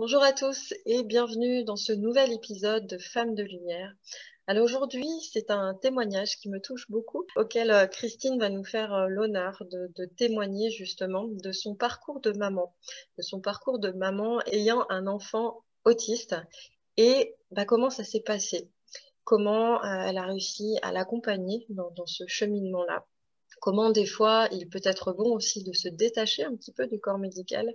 Bonjour à tous et bienvenue dans ce nouvel épisode de Femmes de Lumière. Alors aujourd'hui, c'est un témoignage qui me touche beaucoup, auquel Christine va nous faire l'honneur de témoigner justement de son parcours de maman ayant un enfant autiste et comment ça s'est passé, comment elle a réussi à l'accompagner dans ce cheminement-là. Comment des fois il peut être bon aussi de se détacher un petit peu du corps médical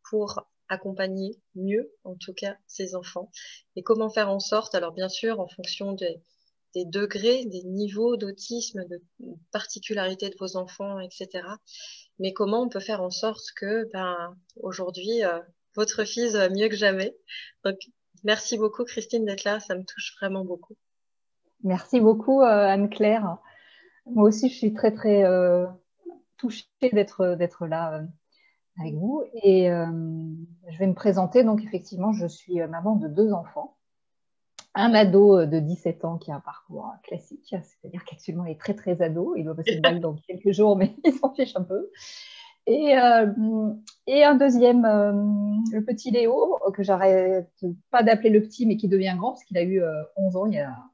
pour accompagner mieux, en tout cas, ses enfants. Et comment faire en sorte, alors bien sûr, en fonction des degrés, des niveaux d'autisme, de particularité de vos enfants, etc. Mais comment on peut faire en sorte que, aujourd'hui, votre fils va mieux que jamais. Donc, merci beaucoup, Christine, d'être là. Ça me touche vraiment beaucoup. Merci beaucoup, Anne-Claire. Moi aussi, je suis très, très touchée d'être là avec vous. Et je vais me présenter. Donc, effectivement, je suis maman de 2 enfants. Un ado de 17 ans qui a un parcours classique, c'est-à-dire qu'actuellement, il est très, très ado. Il doit passer le bac dans quelques jours, mais il s'en fiche un peu. Et un deuxième, le petit Léo, que j'arrête pas d'appeler le petit, mais qui devient grand, parce qu'il a eu 11 ans il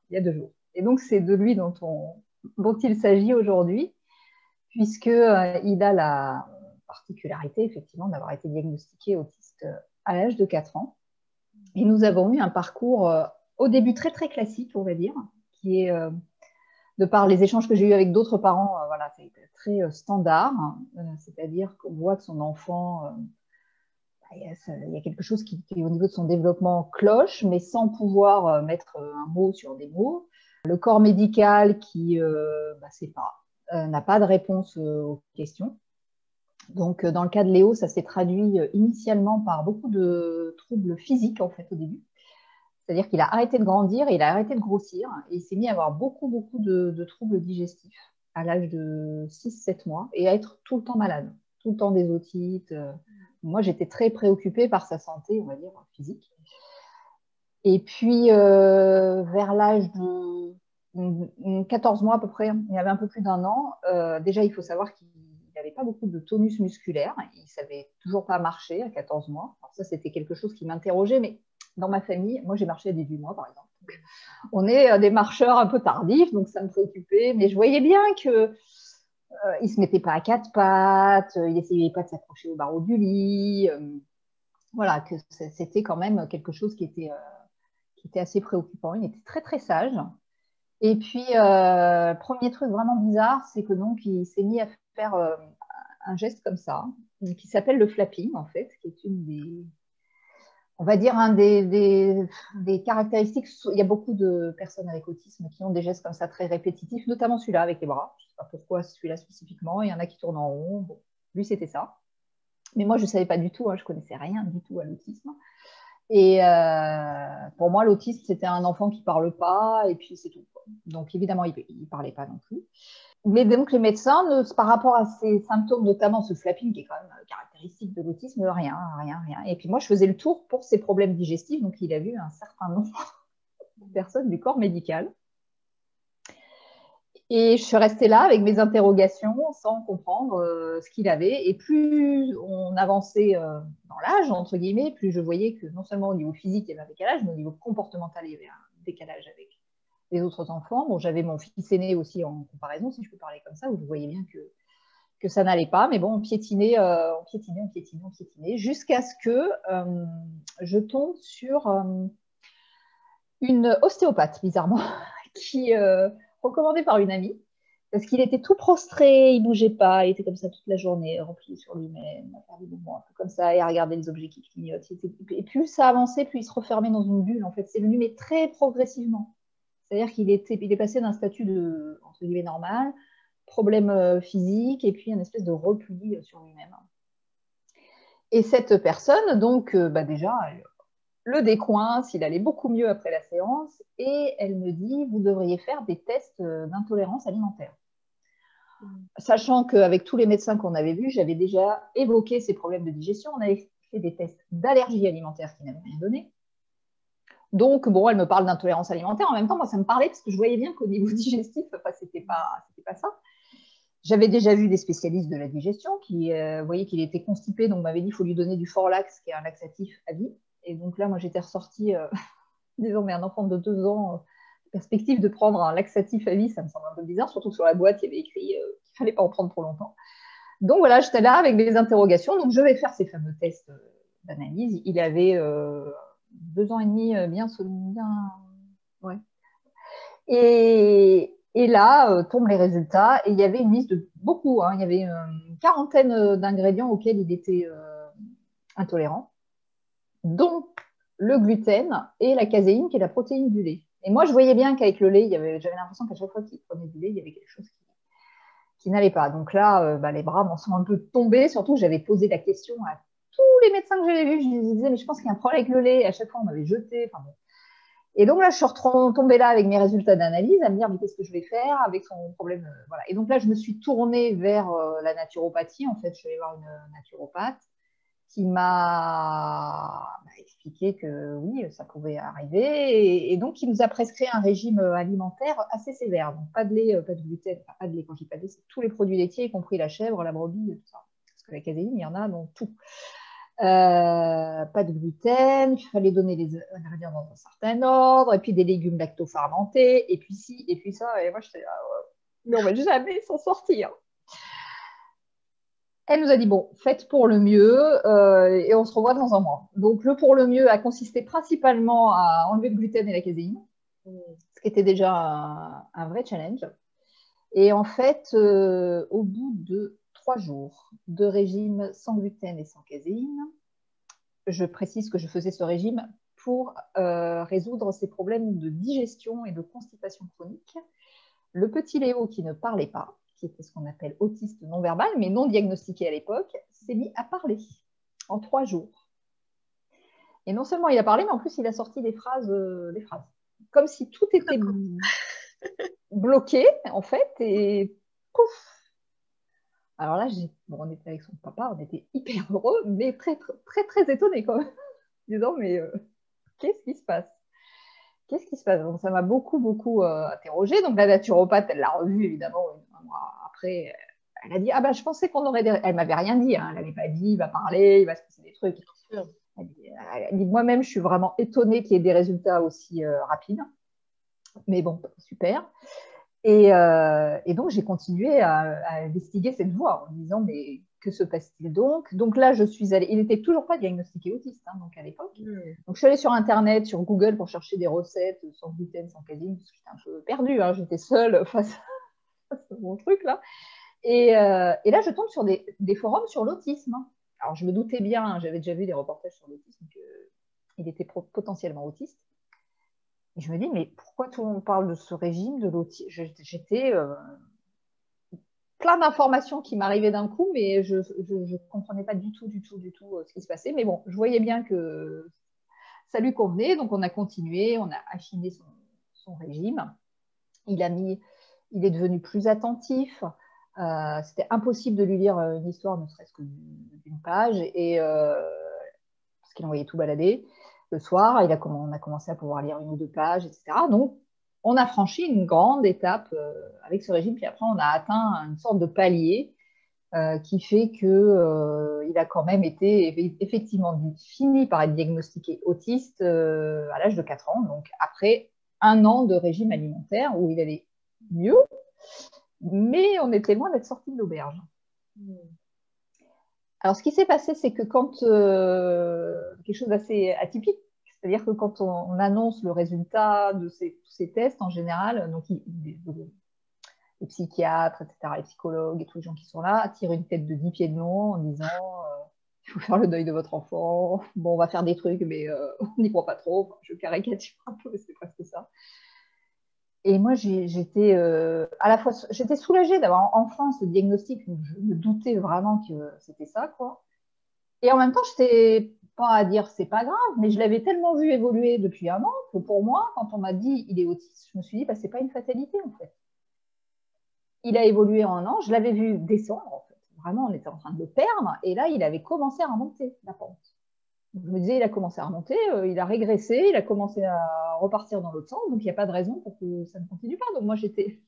y a 2 jours. Et donc, c'est de lui dont il s'agit aujourd'hui, puisque il a la particularité, effectivement, d'avoir été diagnostiqué autiste à l'âge de 4 ans. Et nous avons eu un parcours au début très, très classique, on va dire, qui est, de par les échanges que j'ai eus avec d'autres parents, voilà, c'est très standard, c'est-à-dire qu'on voit que son enfant, il y a quelque chose qui, au niveau de son développement, cloche, mais sans pouvoir mettre un mot sur des mots. Le corps médical qui n'a pas de réponse aux questions. Donc, dans le cas de Léo, ça s'est traduit initialement par beaucoup de troubles physiques, en fait, au début. C'est-à-dire qu'il a arrêté de grandir et il a arrêté de grossir. Et il s'est mis à avoir beaucoup, beaucoup de troubles digestifs à l'âge de 6-7 mois et à être tout le temps malade, tout le temps des otites. Moi, j'étais très préoccupée par sa santé, on va dire, physique. Et puis, vers l'âge de 14 mois à peu près, il y avait un peu plus d'1 an, déjà, il faut savoir qu'il n'avait pas beaucoup de tonus musculaire. Il ne savait toujours pas marcher à 14 mois. Alors ça, c'était quelque chose qui m'interrogeait, mais dans ma famille, moi, j'ai marché à 18 mois, par exemple. Donc, on est des marcheurs un peu tardifs, donc ça me préoccupait. Mais je voyais bien que il ne se mettait pas à 4 pattes, il n'essayait pas de s'accrocher au barreau du lit. Voilà, que c'était quand même quelque chose qui était assez préoccupant. Il était très, très sage. Et puis, premier truc vraiment bizarre, c'est que donc, il s'est mis à faire un geste comme ça, qui s'appelle le flapping, en fait, qui est une des, on va dire, un des caractéristiques. Il y a beaucoup de personnes avec autisme qui ont des gestes comme ça très répétitifs, notamment celui-là avec les bras. Je ne sais pas pourquoi celui-là spécifiquement. Il y en a qui tournent en rond. Bon, lui, c'était ça. Mais moi, je ne savais pas du tout. Je ne connaissais rien du tout à l'autisme. Et pour moi, l'autiste, c'était un enfant qui ne parle pas, et puis c'est tout. Donc, évidemment, il ne parlait pas non plus. Mais donc, les médecins, par rapport à ces symptômes, notamment ce flapping, qui est quand même caractéristique de l'autisme, rien. Et puis moi, je faisais le tour pour ces problèmes digestifs, donc il a vu un certain nombre de personnes du corps médical. Et je suis restée là avec mes interrogations sans comprendre ce qu'il avait. Et plus on avançait dans l'âge, entre guillemets, plus je voyais que non seulement au niveau physique, il y avait un décalage, mais au niveau comportemental, il y avait un décalage avec les autres enfants. Bon, j'avais mon fils aîné aussi en comparaison, si je peux parler comme ça, où je voyais bien que ça n'allait pas. Mais bon, on piétinait, jusqu'à ce que je tombe sur une ostéopathe, bizarrement, qui recommandée par une amie, parce qu'il était tout prostré, il bougeait pas, il était comme ça toute la journée, replié sur lui-même, à faire des mouvements un peu comme ça, et à regarder les objets qui clignotent. Et plus ça avançait, plus il se refermait dans une bulle. En fait, c'est venu, mais très progressivement. C'est-à-dire qu'il est passé d'un statut de, entre guillemets, normal, problème physique, et puis une espèce de repli sur lui-même. Et cette personne, donc, déjà, le décoince, il allait beaucoup mieux après la séance, et elle me dit, vous devriez faire des tests d'intolérance alimentaire. Sachant qu'avec tous les médecins qu'on avait vus, j'avais déjà évoqué ces problèmes de digestion, on avait fait des tests d'allergie alimentaire qui n'avaient rien donné. Donc, bon, elle me parle d'intolérance alimentaire. En même temps, moi, ça me parlait parce que je voyais bien qu'au niveau digestif, c'était pas ça. J'avais déjà vu des spécialistes de la digestion qui voyaient qu'il était constipé, donc m'avaient dit qu'il faut lui donner du Forlax, qui est un laxatif à vie. Et donc là, moi, j'étais ressortie, disons, mais un enfant de 2 ans, perspective de prendre un laxatif à vie, ça me semble un peu bizarre, surtout que sur la boîte, il y avait écrit qu'il ne fallait pas en prendre trop longtemps. Donc voilà, j'étais là avec des interrogations. Donc je vais faire ces fameux tests d'analyse. Il avait 2 ans et demi, bien, ouais. Et là, tombent les résultats. Et il y avait une liste de beaucoup, hein, il y avait une quarantaine d'ingrédients auxquels il était intolérant, dont le gluten et la caséine, qui est la protéine du lait. Et moi, je voyais bien qu'avec le lait, j'avais l'impression qu'à chaque fois qu'il prenait du lait, il y avait quelque chose qui n'allait pas. Donc là, les bras m'en sont un peu tombés, surtout que j'avais posé la question à tous les médecins que j'avais vus. Je les disais, mais je pense qu'il y a un problème avec le lait. Et à chaque fois, on m'avait jeté. Enfin, bon. Et donc là, je suis tombée là avec mes résultats d'analyse à me dire, mais qu'est-ce que je vais faire avec son problème voilà. Et donc là, je me suis tournée vers la naturopathie. En fait, je suis allée voir une naturopathe qui m'a expliqué que oui, ça pouvait arriver, et donc qui nous a prescrit un régime alimentaire assez sévère. Donc pas de lait, pas de gluten, enfin, pas de lait, quand je dis pas de lait, c'est tous les produits laitiers, y compris la chèvre, la brebis, tout ça. Parce que la caséine, il y en a dans tout. Pas de gluten, il fallait donner les ingrédients dans un certain ordre, et puis des légumes lacto-fermentés, et puis ci, et puis ça, et moi j'étais là, mais on va jamais s'en sortir. Elle nous a dit, bon, faites pour le mieux et on se revoit dans un mois. Donc, le pour le mieux a consisté principalement à enlever le gluten et la caséine, ce qui était déjà un vrai challenge. Et en fait, au bout de 3 jours de régime sans gluten et sans caséine, je précise que je faisais ce régime pour résoudre ces problèmes de digestion et de constipation chronique. Le petit Léo, qui ne parlait pas, qui était ce qu'on appelle autiste non-verbal, mais non diagnostiqué à l'époque, s'est mis à parler en 3 jours. Et non seulement il a parlé, mais en plus il a sorti des phrases. Comme si tout était bloqué, en fait, et pouf. Alors là, on était avec son papa, on était hyper heureux, mais très, très, très étonnés quand même, disant, mais qu'est-ce qui se passe? Qu'est-ce qui se passe? Donc, ça m'a beaucoup, beaucoup interrogée. Donc, la naturopathe, elle l'a revue, évidemment, un mois après. Elle a dit, ah ben, je pensais qu'on aurait des... Elle m'avait rien dit, hein. Elle n'avait pas dit, il va parler, il va se passer des trucs. Elle dit, moi-même, je suis vraiment étonnée qu'il y ait des résultats aussi rapides. Mais bon, super. Et donc, j'ai continué à investiguer cette voie en me disant, mais que se passe-t-il donc? Donc là, je suis allée. Il n'était toujours pas diagnostiqué autiste, hein, donc à l'époque. Donc je suis allée sur Internet, sur Google, pour chercher des recettes sans gluten, sans caséine, parce que j'étais un peu perdue. Hein, j'étais seule face à mon truc là. Et là, je tombe sur des forums sur l'autisme. Alors je me doutais bien, hein, j'avais déjà vu des reportages sur l'autisme, qu'il était potentiellement autiste. Et je me dis, mais pourquoi tout le monde parle de ce régime, de l'autisme? J'étais plein d'informations qui m'arrivaient d'un coup, mais je ne comprenais pas du tout ce qui se passait. Mais bon, je voyais bien que ça lui convenait, donc on a continué, on a affiné son régime. Il est devenu plus attentif. C'était impossible de lui lire une histoire, ne serait-ce que d'une page, et parce qu'il envoyait tout balader. Le soir, on a commencé à pouvoir lire 1 ou 2 pages, etc. Donc, on a franchi une grande étape avec ce régime, puis après, on a atteint une sorte de palier qui fait qu'il a quand même été effectivement fini par être diagnostiqué autiste à l'âge de 4 ans, donc après 1 an de régime alimentaire où il allait mieux, mais on était loin d'être sorti de l'auberge. Alors, ce qui s'est passé, c'est que quand quelque chose d'assez atypique, c'est-à-dire que quand on annonce le résultat de tous ces tests, en général, donc les psychiatres, etc., les psychologues et tous les gens qui sont là tirent une tête de 10 pieds de long en disant il faut faire le deuil de votre enfant, bon, on va faire des trucs, mais on n'y croit pas trop. Enfin, je caricature un peu, mais c'est presque ça. Et moi, j'étais à la fois j'étais soulagée d'avoir enfin ce diagnostic. Je me doutais vraiment que c'était ça, quoi. Et en même temps, je n'étais pas à dire c'est pas grave, mais je l'avais tellement vu évoluer depuis 1 an que pour moi, quand on m'a dit il est autiste, je me suis dit bah, c'est pas une fatalité en fait. Il a évolué en 1 an, je l'avais vu descendre en fait. Vraiment, on était en train de le perdre, et là, il avait commencé à remonter la pente. Je me disais, il a commencé à remonter, il a régressé, il a commencé à repartir dans l'autre sens, donc il n'y a pas de raison pour que ça ne continue pas. Donc moi, c'est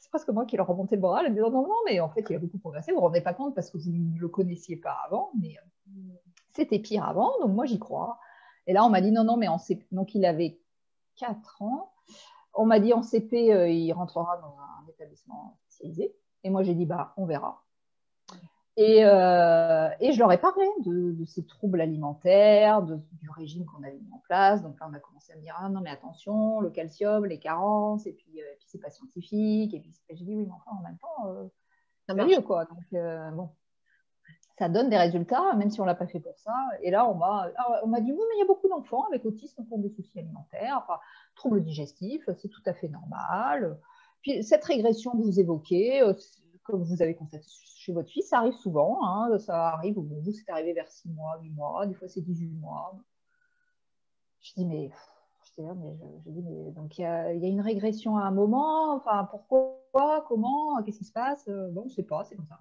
presque moi qui leur remontais le moral en disant non, non, mais en fait, il a beaucoup progressé, vous ne vous rendez pas compte parce que vous ne le connaissiez pas avant, mais c'était pire avant, donc moi, j'y crois. Et là, on m'a dit non, non, mais en CP, donc il avait 4 ans. On m'a dit en CP, il rentrera dans un établissement spécialisé. Et moi, j'ai dit, bah, on verra. Et je leur ai parlé de ces troubles alimentaires, du régime qu'on avait mis en place. Donc là, on a commencé à me dire, ah non, mais attention, le calcium, les carences, et puis c'est pas scientifique. Et puis j'ai dit, oui, mais enfin, en même temps, Ça c'est marche. mieux, quoi. Donc, bon, ça donne des résultats, même si on ne l'a pas fait pour ça. Et là, on m'a dit, oui, mais il y a beaucoup d'enfants avec autisme qui ont des soucis alimentaires, enfin, troubles digestifs, c'est tout à fait normal. Puis cette régression que vous évoquez, comme vous avez constaté chez votre fils, ça arrive souvent. Hein, ça arrive, bon, vous, c'est arrivé vers 6 mois, 8 mois, des fois c'est 18 mois. Je dis, mais, je dis, mais donc il y a une régression à un moment, enfin, pourquoi, comment, qu'est-ce qui se passe? Bon, je ne sais pas, c'est comme ça.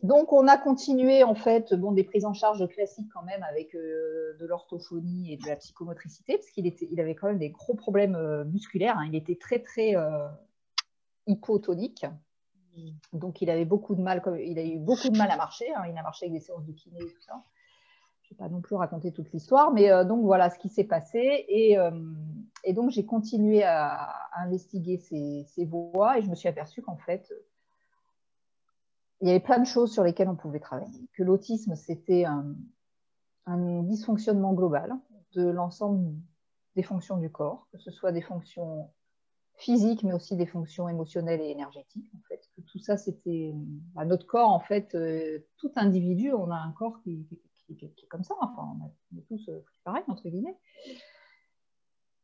Donc, on a continué, en fait, bon, des prises en charge classiques quand même avec de l'orthophonie et de la psychomotricité, parce qu'il avait quand même des gros problèmes musculaires. Hein. Il était très, très hypotonique. Donc, il a eu beaucoup de mal à marcher. Hein. Il a marché avec des séances de kiné et tout ça. Je ne vais pas non plus raconter toute l'histoire, mais donc voilà ce qui s'est passé. Et donc, j'ai continué à investiguer ces voies et je me suis aperçue qu'en fait, il y avait plein de choses sur lesquelles on pouvait travailler. Que l'autisme, c'était un dysfonctionnement global de l'ensemble des fonctions du corps, que ce soit des fonctions physiques, mais aussi des fonctions émotionnelles et énergétiques. En fait, que tout ça, c'était notre corps. En fait, tout individu, on a un corps qui est comme ça. Enfin, on est tous pareil, entre guillemets.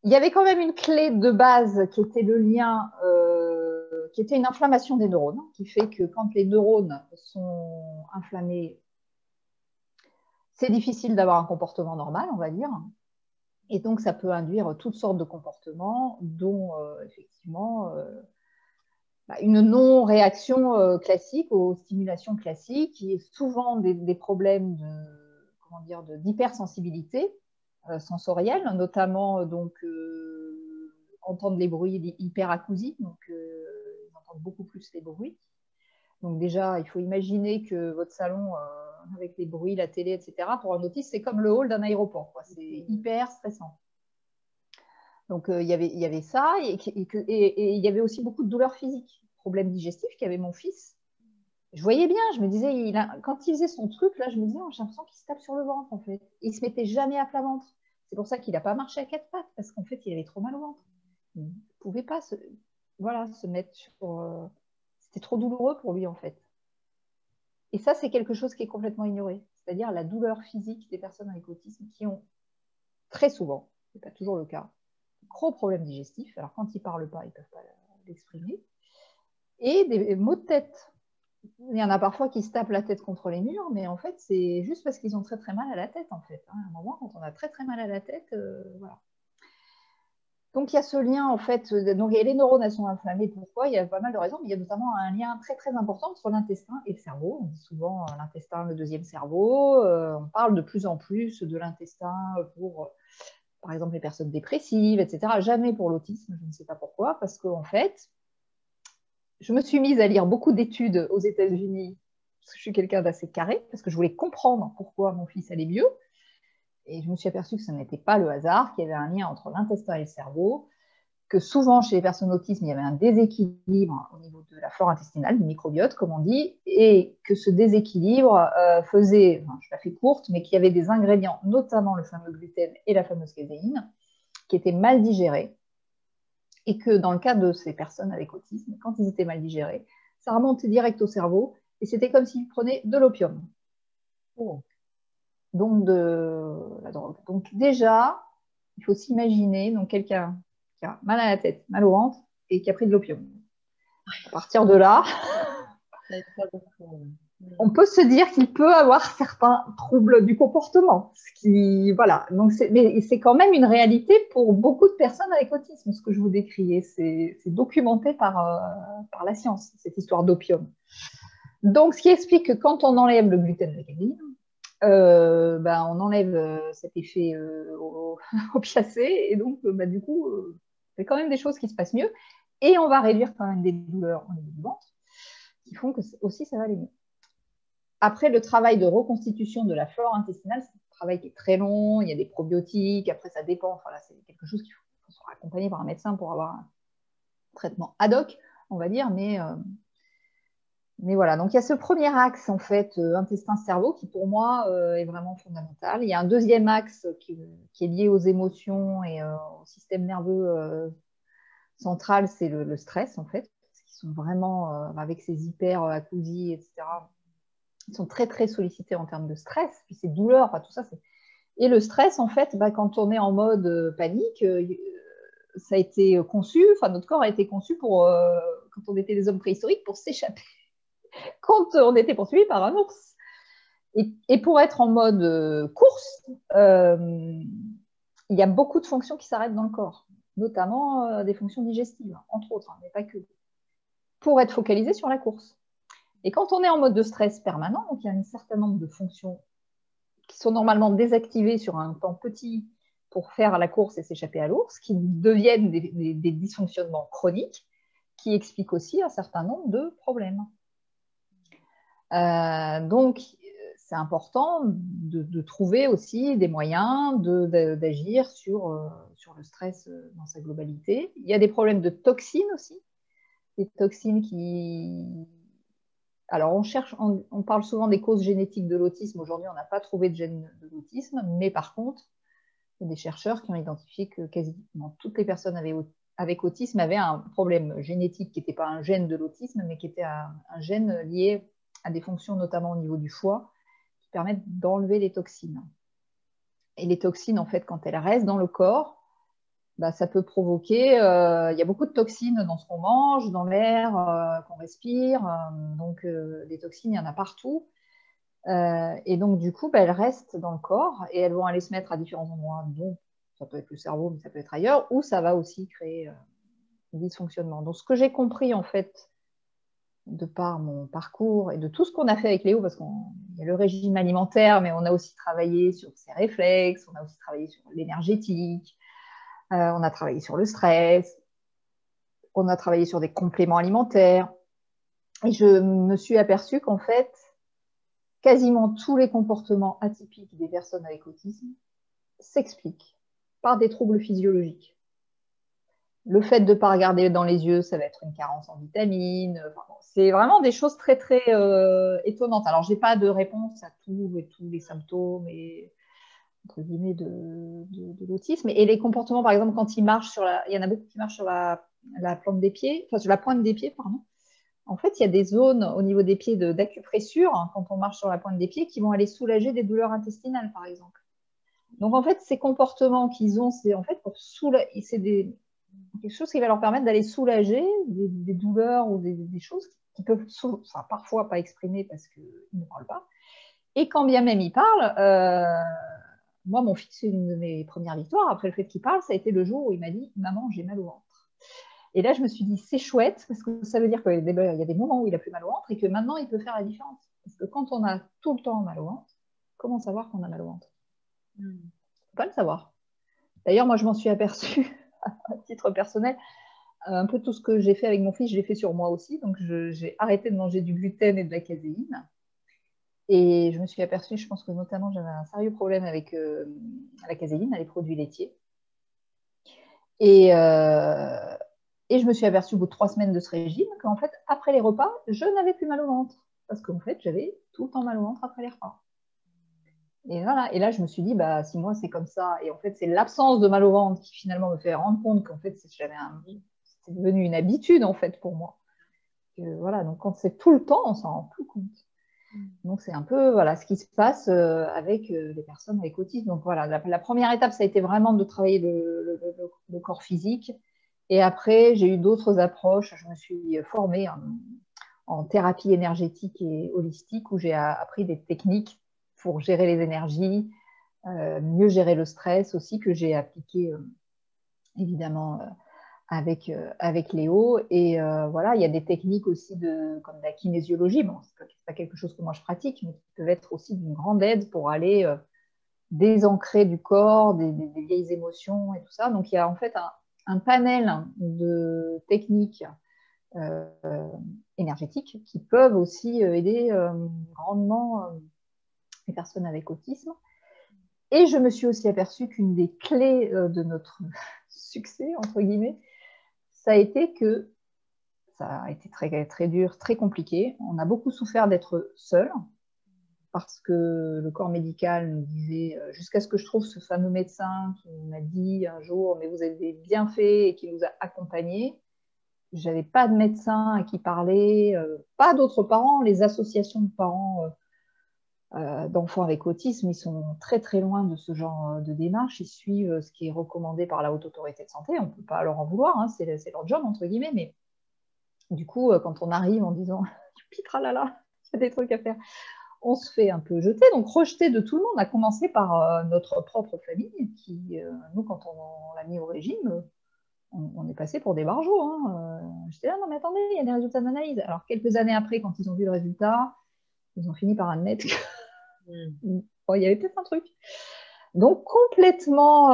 Il y avait quand même une clé de base qui était le lien, qui était une inflammation des neurones, qui fait que quand les neurones sont inflammés, c'est difficile d'avoir un comportement normal, on va dire. Et donc, ça peut induire toutes sortes de comportements, dont effectivement une non-réaction classique aux stimulations classiques, qui est souvent des problèmes d'hypersensibilité sensorielle, notamment donc entendre les bruits, hyperacousie, donc ils entendent beaucoup plus les bruits. Donc déjà, il faut imaginer que votre salon, avec les bruits, la télé, etc., pour un autiste, c'est comme le hall d'un aéroport. C'est hyper stressant. Donc il y avait ça, et il y avait aussi beaucoup de douleurs physiques, problèmes digestifs qu'avait mon fils. Je voyais bien, je me disais, quand il faisait son truc, là, je me disais, oh, j'ai l'impression qu'il se tape sur le ventre, en fait. Et il se mettait jamais à plat ventre. C'est pour ça qu'il n'a pas marché à 4 pattes, parce qu'en fait, il avait trop mal au ventre. Il ne pouvait pas se mettre sur... C'était trop douloureux pour lui, en fait. Et ça, c'est quelque chose qui est complètement ignoré. C'est-à-dire la douleur physique des personnes avec autisme qui ont très souvent, ce n'est pas toujours le cas, gros problèmes digestifs. Alors, quand ils ne parlent pas, ils ne peuvent pas l'exprimer. Et des maux de tête. Il y en a parfois qui se tapent la tête contre les murs, mais en fait, c'est juste parce qu'ils ont très très mal à la tête, en fait. À un moment, quand on a très très mal à la tête, voilà. Donc, il y a ce lien, en fait. Donc, les neurones, elles sont inflammées. Pourquoi? Il y a pas mal de raisons, mais il y a notamment un lien très très important entre l'intestin et le cerveau. On dit souvent l'intestin, le deuxième cerveau. On parle de plus en plus de l'intestin pour, par exemple, les personnes dépressives, etc. Jamais pour l'autisme, je ne sais pas pourquoi, parce qu'en fait, je me suis mise à lire beaucoup d'études aux États-Unis, parce que je suis quelqu'un d'assez carré, parce que je voulais comprendre pourquoi mon fils allait mieux. Et je me suis aperçue que ce n'était pas le hasard, qu'il y avait un lien entre l'intestin et le cerveau, que souvent chez les personnes autistes, il y avait un déséquilibre au niveau de la flore intestinale, du microbiote, comme on dit, et que ce déséquilibre faisait, je la fais courte, mais qu'il y avait des ingrédients, notamment le fameux gluten et la fameuse caséine, qui étaient mal digérés. Et que dans le cas de ces personnes avec autisme, quand ils étaient mal digérés, ça remontait direct au cerveau et c'était comme s'ils prenaient de l'opium. Oh. Donc de la drogue. Donc déjà, il faut s'imaginer quelqu'un qui a mal à la tête, mal au ventre et qui a pris de l'opium. À partir de là, on peut se dire qu'il peut avoir certains troubles du comportement. Voilà. Donc mais c'est quand même une réalité pour beaucoup de personnes avec autisme, ce que je vous décris. C'est documenté par la science, cette histoire d'opium. Donc, ce qui explique que quand on enlève le gluten et la caséine, on enlève cet effet opiacé et donc du coup, c'est quand même des choses qui se passent mieux et on va réduire quand même des douleurs au niveau du ventre qui font que aussi ça va aller mieux. Après, le travail de reconstitution de la flore intestinale, c'est un travail qui est très long, il y a des probiotiques, après ça dépend, enfin, là, c'est quelque chose qu'il faut se faire accompagner par un médecin pour avoir un traitement ad hoc, on va dire, mais voilà, donc il y a ce premier axe, en fait, intestin-cerveau, qui pour moi est vraiment fondamental. Il y a un deuxième axe qui est lié aux émotions et au système nerveux central, c'est le stress, en fait, parce qu'ils sont vraiment, avec ces hyperacousies, etc., ils sont très, très sollicités en termes de stress, puis ces douleurs, enfin, tout ça. Et le stress, en fait, quand on est en mode panique, ça a été conçu, enfin, notre corps a été conçu pour, quand on était des hommes préhistoriques, pour s'échapper quand on était poursuivi par un ours. Et pour être en mode course, il y a beaucoup de fonctions qui s'arrêtent dans le corps, notamment des fonctions digestives, entre autres, mais pas que, pour être focalisé sur la course. Et quand on est en mode de stress permanent, donc il y a un certain nombre de fonctions qui sont normalement désactivées sur un temps petit pour faire la course et s'échapper à l'ours, qui deviennent des dysfonctionnements chroniques, qui expliquent aussi un certain nombre de problèmes. Donc, c'est important de trouver aussi des moyens d'agir sur le stress dans sa globalité. Il y a des problèmes de toxines aussi, des toxines qui... Alors, on parle souvent des causes génétiques de l'autisme. Aujourd'hui, on n'a pas trouvé de gène de l'autisme, mais par contre, il y a des chercheurs qui ont identifié que quasiment toutes les personnes avec autisme avaient un problème génétique qui n'était pas un gène de l'autisme, mais qui était un gène lié à des fonctions notamment au niveau du foie qui permettent d'enlever les toxines. Et les toxines, en fait, quand elles restent dans le corps, ça peut provoquer... il y a beaucoup de toxines dans ce qu'on mange, dans l'air qu'on respire. Donc, des toxines, il y en a partout. Et donc, du coup, elles restent dans le corps et elles vont aller se mettre à différents endroits, dont ça peut être le cerveau, mais ça peut être ailleurs, où ça va aussi créer des dysfonctionnements. Donc, ce que j'ai compris, en fait, de par mon parcours et de tout ce qu'on a fait avec Léo, parce qu'il y a le régime alimentaire, mais on a aussi travaillé sur ses réflexes, on a aussi travaillé sur l'énergétique, on a travaillé sur le stress, on a travaillé sur des compléments alimentaires. Et je me suis aperçue qu'en fait, quasiment tous les comportements atypiques des personnes avec autisme s'expliquent par des troubles physiologiques. Le fait de ne pas regarder dans les yeux, ça va être une carence en vitamines. Enfin, c'est vraiment des choses très, très étonnantes. Alors, je n'ai pas de réponse à tous les symptômes et, entre guillemets, de l'autisme. Et les comportements, par exemple, quand ils marchent il y en a beaucoup qui marchent sur la plante des pieds, enfin, sur la pointe des pieds, pardon. En fait, il y a des zones au niveau des pieds d'acupressure, hein, quand on marche sur la pointe des pieds, qui vont aller soulager des douleurs intestinales, par exemple. Donc, en fait, ces comportements qu'ils ont, c'est en fait pour soulager, c'est quelque chose qui va leur permettre d'aller soulager des douleurs ou des choses qui peuvent parfois pas exprimer parce qu'ils ne parlent pas. Et quand bien même ils parlent, moi, mon fils, une de mes premières victoires, après le fait qu'il parle, ça a été le jour où il m'a dit « Maman, j'ai mal au ventre ». Et là, je me suis dit, c'est chouette, parce que ça veut dire qu'il y a des moments où il a plus mal au ventre et que maintenant, il peut faire la différence. Parce que quand on a tout le temps mal au ventre, comment savoir qu'on a mal au ventre? On ne peut pas le savoir. D'ailleurs, moi, je m'en suis aperçue, à titre personnel, un peu tout ce que j'ai fait avec mon fils, je l'ai fait sur moi aussi. Donc, j'ai arrêté de manger du gluten et de la caséine. Et je me suis aperçue, je pense que notamment, j'avais un sérieux problème avec la caséine, les produits laitiers. Et je me suis aperçue au bout de 3 semaines de ce régime qu'en fait, après les repas, je n'avais plus mal au ventre. Parce qu'en fait, j'avais tout le temps mal au ventre après les repas. Et voilà. Et là, je me suis dit, si moi, c'est comme ça. Et en fait, c'est l'absence de mal au ventre qui finalement me fait rendre compte qu'en fait, c'est devenu une habitude en fait pour moi. Voilà. Donc, quand c'est tout le temps, on s'en rend plus compte. Donc, c'est un peu ce qui se passe avec les personnes avec autisme. Donc, voilà. La première étape, ça a été vraiment de travailler le corps physique. Et après, j'ai eu d'autres approches. Je me suis formée en thérapie énergétique et holistique où j'ai appris des techniques pour gérer les énergies, mieux gérer le stress aussi, que j'ai appliqué évidemment avec Léo. Et voilà, il y a des techniques aussi comme la kinésiologie. Bon, ce n'est pas quelque chose que moi je pratique, mais qui peuvent être aussi d'une grande aide pour aller désancrer du corps, des vieilles émotions et tout ça. Donc, il y a en fait un panel de techniques énergétiques qui peuvent aussi aider grandement les personnes avec autisme. Et je me suis aussi aperçue qu'une des clés de notre succès, entre guillemets, ça a été que ça a été très, très dur, très compliqué. On a beaucoup souffert d'être seul parce que le corps médical nous disait, jusqu'à ce que je trouve ce fameux médecin qui m'a dit un jour, mais vous avez bien fait et qui nous a accompagnés. J'avais pas de médecin à qui parler, pas d'autres parents. Les associations de parents d'enfants avec autisme, ils sont très très loin de ce genre de démarche. Ils suivent ce qui est recommandé par la Haute Autorité de Santé. On ne peut pas leur en vouloir, hein, c'est leur job entre guillemets. Mais du coup, quand on arrive en disant pitralala, il y a des trucs à faire, on se fait un peu jeter, donc rejeter de tout le monde, à commencer par notre propre famille, qui, nous, quand on l'a mis au régime, on est passé pour des barjots. Hein. J'étais là, non mais attendez, il y a des résultats d'analyse. Alors quelques années après, quand ils ont vu le résultat, ils ont fini par admettre qu'il bon, y avait peut-être un truc. Donc complètement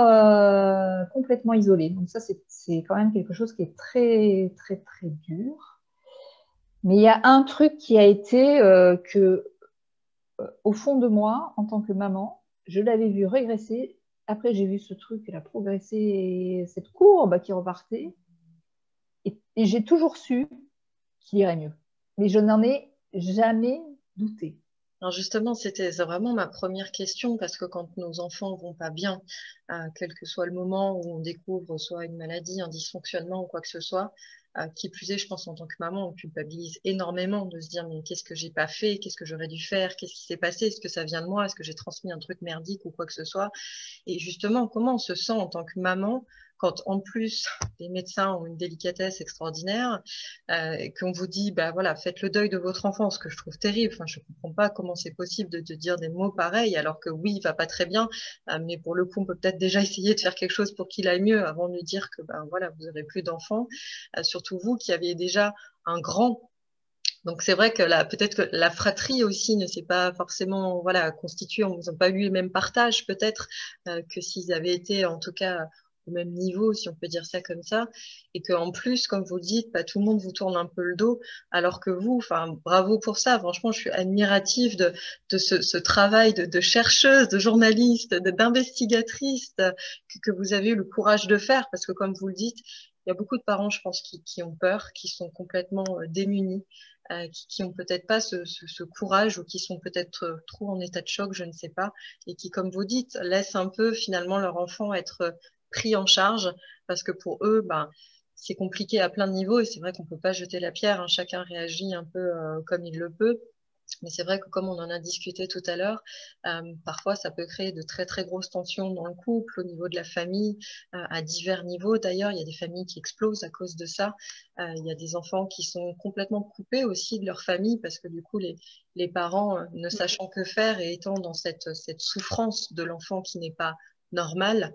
isolé. Donc ça, c'est quand même quelque chose qui est très, très, très dur. Mais il y a un truc qui a été que au fond de moi, en tant que maman, je l'avais vu régresser. Après, j'ai vu ce truc, elle a progressé, cette courbe qui repartait. Et j'ai toujours su qu'il irait mieux. Mais je n'en ai jamais douté. Alors justement, c'est vraiment ma première question parce que quand nos enfants vont pas bien, quel que soit le moment où on découvre soit une maladie, un dysfonctionnement ou quoi que ce soit, qui plus est, je pense en tant que maman, on culpabilise énormément de se dire mais qu'est-ce que j'ai pas fait, qu'est-ce que j'aurais dû faire, qu'est-ce qui s'est passé, est-ce que ça vient de moi, est-ce que j'ai transmis un truc merdique ou quoi que ce soit. Et justement, comment on se sent en tant que maman quand en plus les médecins ont une délicatesse extraordinaire, et qu'on vous dit, bah voilà, faites le deuil de votre enfant, ce que je trouve terrible. Enfin, je comprends pas comment c'est possible de te dire des mots pareils, alors que oui, il va pas très bien, mais pour le coup, on peut peut-être déjà essayer de faire quelque chose pour qu'il aille mieux avant de lui dire que, ben voilà, vous aurez plus d'enfants. Surtout vous qui aviez déjà un grand. Donc c'est vrai que là, peut-être que la fratrie aussi ne s'est pas forcément voilà constituée, ils n'ont pas eu le même partage peut-être que s'ils avaient été en tout cas au même niveau, si on peut dire ça comme ça, et que en plus, comme vous le dites, bah, tout le monde vous tourne un peu le dos, alors que vous, enfin bravo pour ça. Franchement, je suis admirative de ce travail de chercheuse, de journaliste, d'investigatrice que vous avez eu le courage de faire, parce que comme vous le dites, il y a beaucoup de parents, je pense, qui ont peur, qui sont complètement démunis qui ont peut-être pas ce courage ou qui sont peut-être trop en état de choc, je ne sais pas, et qui, comme vous dites, laissent un peu finalement leur enfant être pris en charge parce que pour eux, ben, c'est compliqué à plein de niveaux et c'est vrai qu'on peut pas jeter la pierre, hein, chacun réagit un peu comme il le peut. Mais c'est vrai que comme on en a discuté tout à l'heure, parfois ça peut créer de très très grosses tensions dans le couple, au niveau de la famille, à divers niveaux. D'ailleurs, il y a des familles qui explosent à cause de ça. Il y a des enfants qui sont complètement coupés aussi de leur famille parce que du coup les parents ne sachant que faire et étant dans cette souffrance de l'enfant qui n'est pas normale,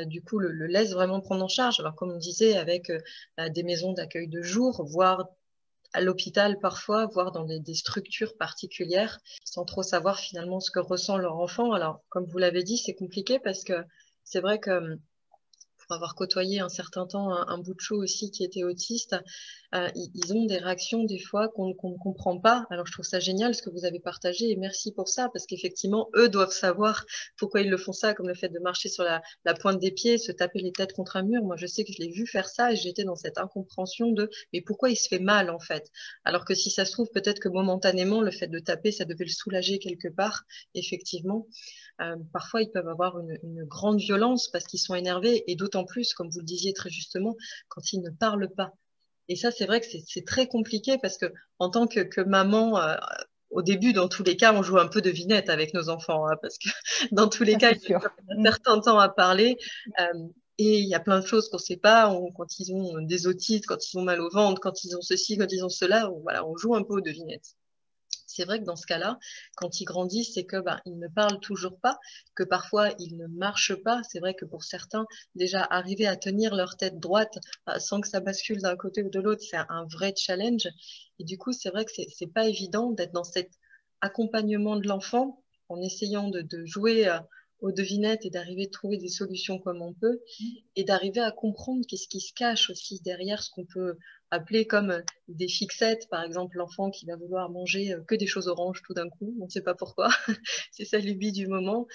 du coup le laisse vraiment prendre en charge. Alors comme on disait, avec des maisons d'accueil de jour, voire à l'hôpital parfois, voire dans des structures particulières, sans trop savoir finalement ce que ressent leur enfant. Alors, comme vous l'avez dit, c'est compliqué parce que c'est vrai que pour avoir côtoyé un certain temps un bout de chou aussi qui était autiste, ils ont des réactions des fois qu'on ne comprend pas. Alors je trouve ça génial ce que vous avez partagé et merci pour ça parce qu'effectivement, eux doivent savoir pourquoi ils le font ça, comme le fait de marcher sur la pointe des pieds, se taper les têtes contre un mur. Moi, je sais que je l'ai vu faire ça et j'étais dans cette incompréhension de mais pourquoi il se fait mal en fait? Alors que si ça se trouve, peut-être que momentanément, le fait de taper, ça devait le soulager quelque part, effectivement. Parfois ils peuvent avoir une grande violence parce qu'ils sont énervés et d'autant plus, comme vous le disiez très justement, quand ils ne parlent pas. Et ça, c'est vrai que c'est très compliqué parce que en tant que maman, au début, dans tous les cas, on joue un peu devinette avec nos enfants, hein, parce que dans tous les Ça, cas, c'est ils sûr. mettent un certain temps à parler. euh, et il y a plein de choses qu'on ne sait pas, quand ils ont des otites, quand ils ont mal au ventre, quand ils ont ceci, quand ils ont cela, voilà, on joue un peu aux devinettes. C'est vrai que dans ce cas-là, quand ils grandissent, c'est que ils ne parlent toujours pas, que parfois ils ne marchent pas. C'est vrai que pour certains, déjà arriver à tenir leur tête droite sans que ça bascule d'un côté ou de l'autre, c'est un vrai challenge. Et du coup, c'est vrai que c'est pas évident d'être dans cet accompagnement de l'enfant en essayant de jouer aux devinettes et d'arriver à trouver des solutions comme on peut et d'arriver à comprendre qu'est-ce qui se cache aussi derrière ce qu'on peut appeler comme des fixettes. Par exemple, l'enfant qui va vouloir manger que des choses oranges tout d'un coup, on ne sait pas pourquoi, c'est sa lubie du moment,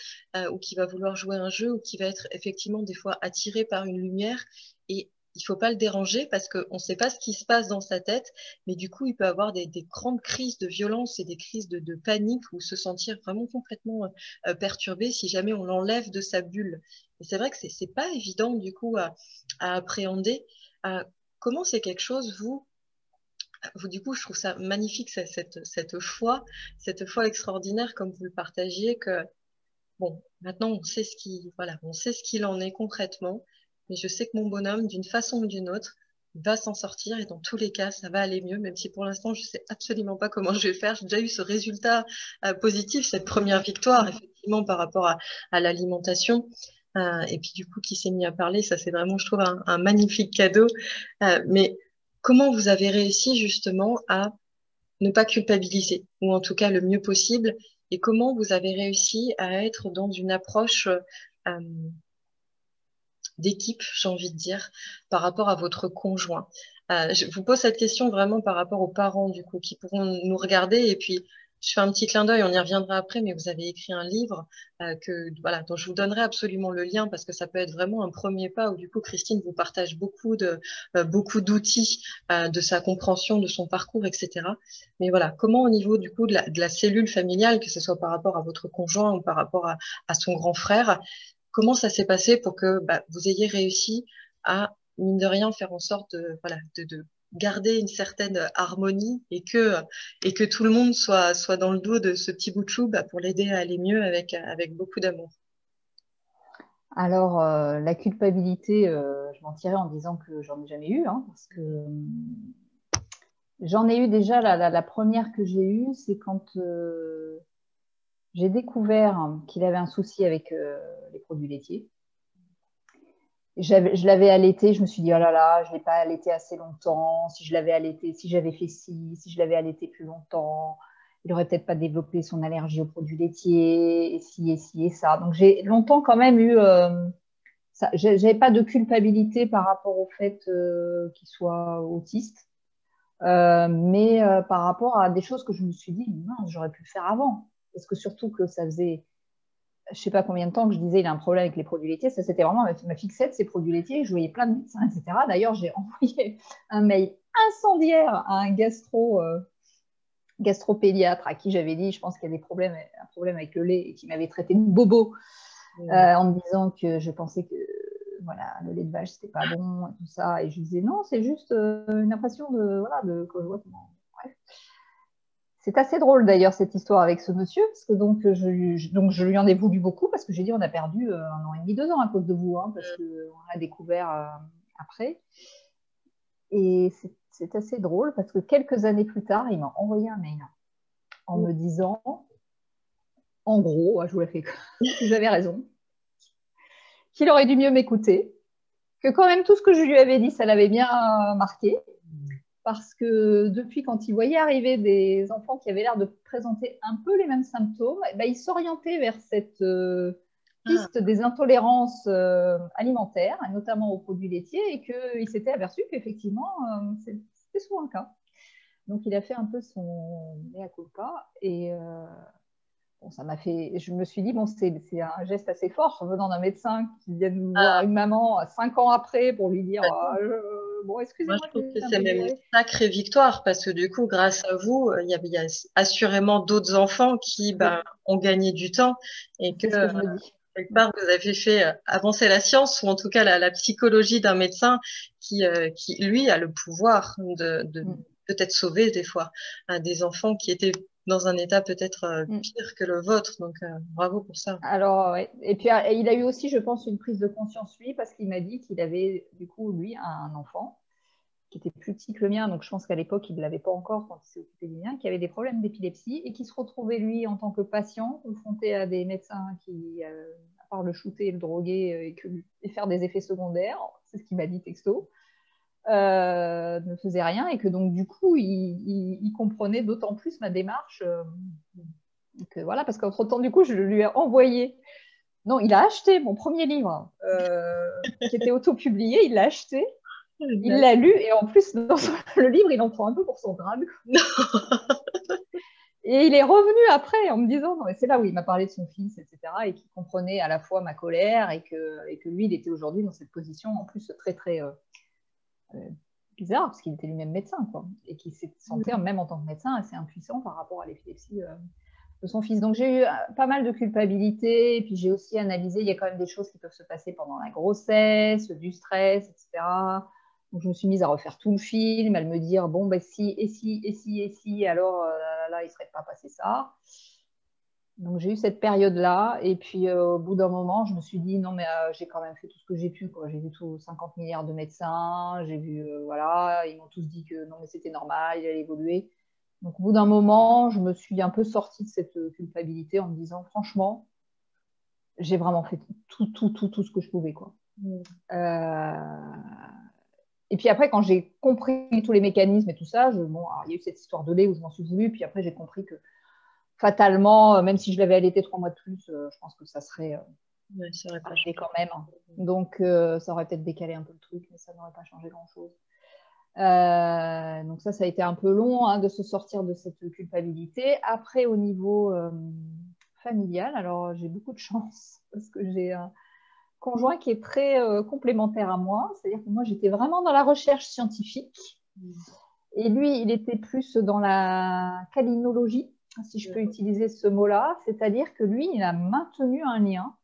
ou qui va vouloir jouer un jeu, ou qui va être effectivement des fois attiré par une lumière et il faut pas le déranger parce qu'on ne sait pas ce qui se passe dans sa tête, mais du coup, il peut avoir des grandes crises de violence et des crises de panique ou se sentir vraiment complètement perturbé si jamais on l'enlève de sa bulle. Et c'est vrai que c'est pas évident du coup à appréhender. Comment c'est quelque chose, vous, du coup, je trouve ça magnifique, cette foi extraordinaire comme vous le partagiez, que bon, maintenant on sait voilà, on sait ce qu'il en est concrètement, mais je sais que mon bonhomme, d'une façon ou d'une autre, va s'en sortir et dans tous les cas, ça va aller mieux, même si pour l'instant, je sais absolument pas comment je vais faire. J'ai déjà eu ce résultat positif, cette première victoire, effectivement, par rapport à l'alimentation. Et puis du coup, qui s'est mis à parler, ça c'est vraiment, je trouve, un magnifique cadeau. Mais comment vous avez réussi justement à ne pas culpabiliser, ou en tout cas le mieux possible, et comment vous avez réussi à être dans une approche d'équipe, j'ai envie de dire, par rapport à votre conjoint. Je vous pose cette question vraiment par rapport aux parents, du coup, qui pourront nous regarder. Et puis, je fais un petit clin d'œil, on y reviendra après, mais vous avez écrit un livre voilà, dont je vous donnerai absolument le lien parce que ça peut être vraiment un premier pas où, du coup, Christine vous partage beaucoup d'outils de sa compréhension, de son parcours, etc. Mais voilà, comment au niveau, du coup, de la cellule familiale, que ce soit par rapport à votre conjoint ou par rapport à son grand frère, comment ça s'est passé pour que vous ayez réussi à, mine de rien, faire en sorte voilà, de garder une certaine harmonie et que tout le monde soit dans le dos de ce petit bout de chou pour l'aider à aller mieux avec beaucoup d'amour. Alors, la culpabilité, je m'en tirais en disant que j'en ai jamais eu, hein, parce que j'en ai eu déjà, la première que j'ai eue, c'est quand j'ai découvert qu'il avait un souci avec les produits laitiers. Je l'avais allaité, je me suis dit, oh là là, je ne l'ai pas allaité assez longtemps, si je l'avais allaité, si j'avais fait ci, si je l'avais allaité plus longtemps, il n'aurait peut-être pas développé son allergie aux produits laitiers, et ci et ça. Donc j'ai longtemps quand même eu ça. J'avais pas de culpabilité par rapport au fait qu'il soit autiste, mais par rapport à des choses que je me suis dit, mince, j'aurais pu le faire avant. Parce que surtout que ça faisait je ne sais pas combien de temps que je disais il a un problème avec les produits laitiers. Ça, c'était vraiment ma fixette, ces produits laitiers. Je voyais plein de médecins, etc. D'ailleurs, j'ai envoyé un mail incendiaire à un gastropédiatre à qui j'avais dit, je pense qu'il y a un problème avec le lait et qui m'avait traité de bobo en me disant que je pensais que voilà, le lait de vache, c'était pas bon et tout ça. Et je disais non, c'est juste une impression que je vois comment. Bref. C'est assez drôle d'ailleurs cette histoire avec ce monsieur, parce que donc je lui en ai voulu beaucoup, parce que j'ai dit on a perdu 1 an et demi, 2 ans à cause de vous, hein, parce qu'on a découvert après. Et c'est assez drôle, parce que quelques années plus tard, il m'a envoyé un mail en me disant, en gros, je vous la fais, que j'avais raison, qu'il aurait dû mieux m'écouter, que quand même tout ce que je lui avais dit, ça l'avait bien marqué. Parce que depuis quand il voyait arriver des enfants qui avaient l'air de présenter un peu les mêmes symptômes, il s'orientait vers cette piste des intolérances alimentaires, notamment aux produits laitiers, et qu'il s'était aperçu qu'effectivement, c'était souvent le cas. Donc, il a fait un peu son mea culpa, et bon, ça m'a fait. Je me suis dit, bon, c'est un geste assez fort venant d'un médecin qui vient de voir une maman 5 ans après pour lui dire bon, excusez-moi, moi, je trouve que c'est même une sacrée victoire parce que du coup, grâce à vous, il y a assurément d'autres enfants qui ont gagné du temps et que, ce que je me dis. Quelque part, vous avez fait avancer la science ou en tout cas la psychologie d'un médecin qui, lui, a le pouvoir de peut-être sauver des fois des enfants qui étaient dans un état peut-être pire que le vôtre. Donc, bravo pour ça. Alors, ouais. Et puis, il a eu aussi, je pense, une prise de conscience, lui, parce qu'il m'a dit qu'il avait, du coup, lui, un enfant qui était plus petit que le mien. Donc, je pense qu'à l'époque, il ne l'avait pas encore quand il s'est occupé du mien, qui avait des problèmes d'épilepsie et qui se retrouvait, lui, en tant que patient, confronté à des médecins qui, à part le shooter, le droguer et faire des effets secondaires, c'est ce qu'il m'a dit texto, ne faisait rien et que donc, du coup, il comprenait d'autant plus ma démarche. Que voilà, parce qu'entre-temps, du coup, je lui ai envoyé Non, il a acheté mon premier livre qui était auto-publié, il l'a acheté, il l'a lu, et en plus, dans le livre, il en prend un peu pour son grade. Et il est revenu après en me disant, non, mais c'est là où il m'a parlé de son fils, etc., et qu'il comprenait à la fois ma colère et que lui, il était aujourd'hui dans cette position, en plus très, très bizarre, parce qu'il était lui-même médecin, quoi, et qu'il se sentait, même en tant que médecin, assez impuissant par rapport à l'épilepsie de son fils. Donc j'ai eu pas mal de culpabilité, et puis j'ai aussi analysé, il y a quand même des choses qui peuvent se passer pendant la grossesse, du stress, etc. Donc je me suis mise à refaire tout le film, à me dire, bon, ben si, et si, et si, et si, alors là, il ne serait pas passé ça. Donc j'ai eu cette période-là, et puis au bout d'un moment, je me suis dit, non, mais j'ai quand même fait tout ce que j'ai pu, quoi. J'ai vu tous 50 milliards de médecins, j'ai vu, voilà, ils m'ont tous dit que non, mais c'était normal, il allait évoluer. Donc au bout d'un moment, je me suis un peu sortie de cette culpabilité en me disant, franchement, j'ai vraiment fait tout ce que je pouvais, quoi. Et puis après, quand j'ai compris tous les mécanismes et tout ça, bon, alors, il y a eu cette histoire de lait où je m'en suis voulu, puis après j'ai compris que fatalement, même si je l'avais allaité 3 mois de plus, je pense que ça serait arrêté quand même. Donc, ça aurait peut-être décalé un peu le truc, mais ça n'aurait pas changé grand-chose. Donc ça a été un peu long hein, de se sortir de cette culpabilité. Après, au niveau familial, alors j'ai beaucoup de chance parce que j'ai un conjoint qui est très complémentaire à moi. C'est-à-dire que moi, j'étais vraiment dans la recherche scientifique. Et lui, il était plus dans la câlinologie, si je peux utiliser ce mot-là, c'est-à-dire que lui, il a maintenu un lien,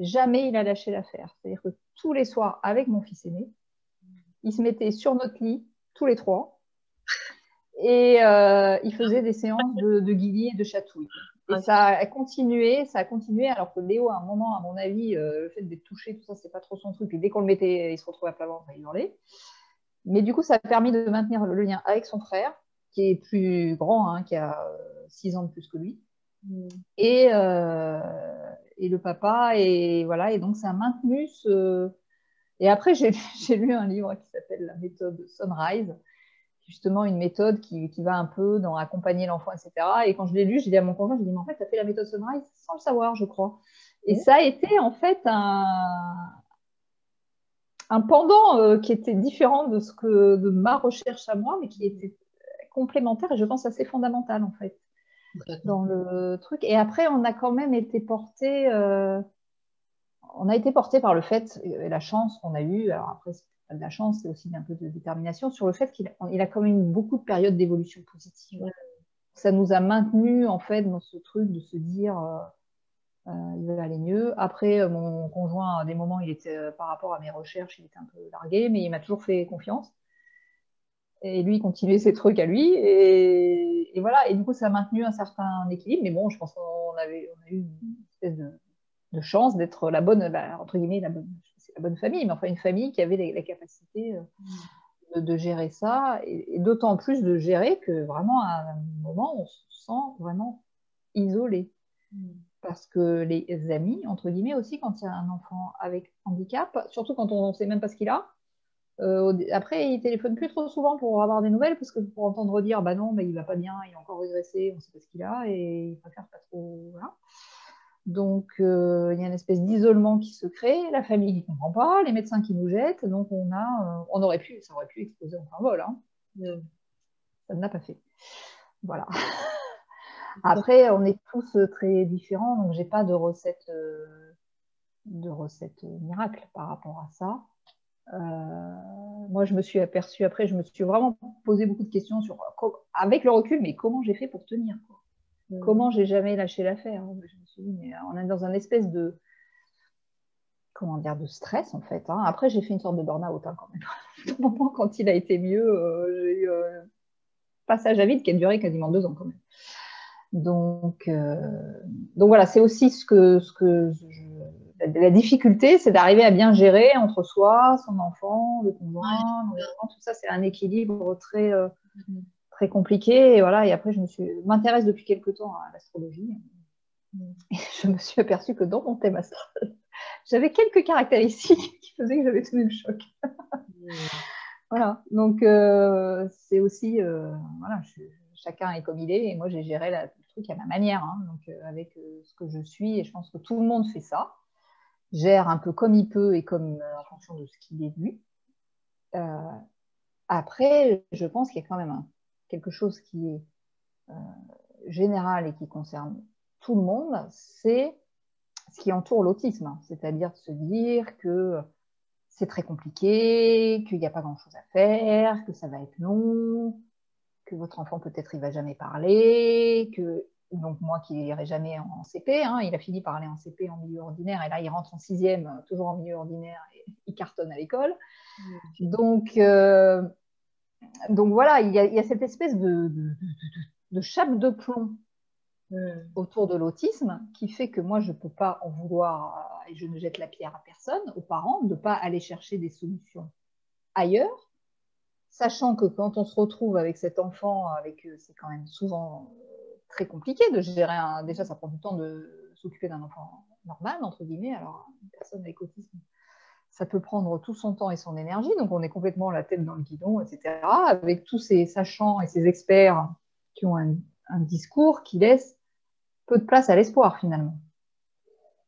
jamais il a lâché l'affaire. C'est-à-dire que tous les soirs, avec mon fils aîné, il se mettait sur notre lit, tous les trois, et il faisait des séances de guillis et de chatouille. Et ça a continué, alors que Léo, à un moment, à mon avis, le fait d'être touché, tout ça, c'est pas trop son truc. Et dès qu'on le mettait, il se retrouvait à plat ventre, il hurlait. Mais du coup, ça a permis de maintenir le lien avec son frère, qui est plus grand, hein, qui a 6 ans de plus que lui, et le papa, et voilà. Et donc, ça a maintenu ce. Et après, j'ai lu un livre qui s'appelle La méthode Sunrise, justement une méthode qui va un peu dans accompagner l'enfant, etc. Et quand je l'ai lu, j'ai dit à mon conjoint, j'ai dit, mais en fait, tu as fait la méthode Sunrise sans le savoir, je crois. Et ça a été en fait un pendant qui était différent de ma recherche à moi, mais qui était complémentaire et je pense assez fondamental en fait dans le truc. Et après, on a quand même été porté, on a été porté par le fait, et la chance qu'on a eue, alors après, c'est pas de la chance, c'est aussi un peu de détermination, sur le fait qu'il a quand même eu beaucoup de périodes d'évolution positive. Ça nous a maintenus en fait dans ce truc de se dire il va aller mieux. Après, mon conjoint, à des moments, il était, par rapport à mes recherches, il était un peu largué, mais il m'a toujours fait confiance. Et lui, il continuait ses trucs à lui. Et voilà. Et du coup, ça a maintenu un certain équilibre. Mais bon, je pense qu'on a eu une espèce de chance d'être la bonne, entre guillemets, c'est la bonne famille, mais enfin une famille qui avait la capacité de gérer ça. Et d'autant plus de gérer que vraiment, à un moment, on se sent vraiment isolé. Parce que les amis, entre guillemets, aussi, quand il y a un enfant avec handicap, surtout quand on ne sait même pas ce qu'il a, après, il téléphone plus trop souvent pour avoir des nouvelles, parce que pour entendre dire, bah non, bah, il va pas bien, il a encore régressé, on ne sait pas ce qu'il a, et il préfère pas trop. Voilà. Donc, il y a une espèce d'isolement qui se crée, la famille qui ne comprend pas, les médecins qui nous jettent, donc ça aurait pu exploser en un vol. Hein. Ça ne l'a pas fait. Voilà. Après, on est tous très différents, donc j'ai pas de recette miracle par rapport à ça. Moi, je me suis aperçue après, je me suis vraiment posé beaucoup de questions sur, avec le recul, mais comment j'ai fait pour tenir quoi. Comment j'ai jamais lâché l'affaire. Je me suis dit, mais on est dans un espèce de, comment dire, de stress en fait. Hein. Après, j'ai fait une sorte de burn-out hein, quand même. Au moment quand il a été mieux, j'ai eu un passage à vide qui a duré quasiment 2 ans quand même. Donc voilà, c'est aussi la difficulté, c'est d'arriver à bien gérer entre soi, son enfant, le conjoint, tout ça, c'est un équilibre très, très compliqué. Et voilà, et après, je m'intéresse depuis quelques temps à l'astrologie. Et je me suis aperçue que dans mon thème astral, j'avais quelques caractéristiques qui faisaient que j'avais tenu le choc. Voilà, donc c'est aussi, voilà, chacun est comme il est, et moi j'ai géré le truc à ma manière, hein, donc avec ce que je suis, et je pense que tout le monde fait ça. gère un peu comme il peut et comme en fonction de ce qu'il est lui. Après, je pense qu'il y a quand même quelque chose qui est général et qui concerne tout le monde, c'est ce qui entoure l'autisme, c'est-à-dire de se dire que c'est très compliqué, qu'il n'y a pas grand-chose à faire, que ça va être long, que votre enfant peut-être il va jamais parler, que donc moi qui n'irai jamais en CP, hein, il a fini par aller en CP en milieu ordinaire et là il rentre en 6e, toujours en milieu ordinaire et il cartonne à l'école. Donc voilà, il y a cette espèce de chape de plomb autour de l'autisme qui fait que moi je ne peux pas en vouloir et je ne jette la pierre à personne, aux parents, de ne pas aller chercher des solutions ailleurs, sachant que quand on se retrouve avec cet enfant, c'est quand même souvent très compliqué de gérer déjà ça prend du temps de s'occuper d'un enfant normal, entre guillemets, alors une personne avec autisme, ça peut prendre tout son temps et son énergie, donc on est complètement la tête dans le guidon, etc., avec tous ces sachants et ces experts qui ont un discours qui laisse peu de place à l'espoir finalement.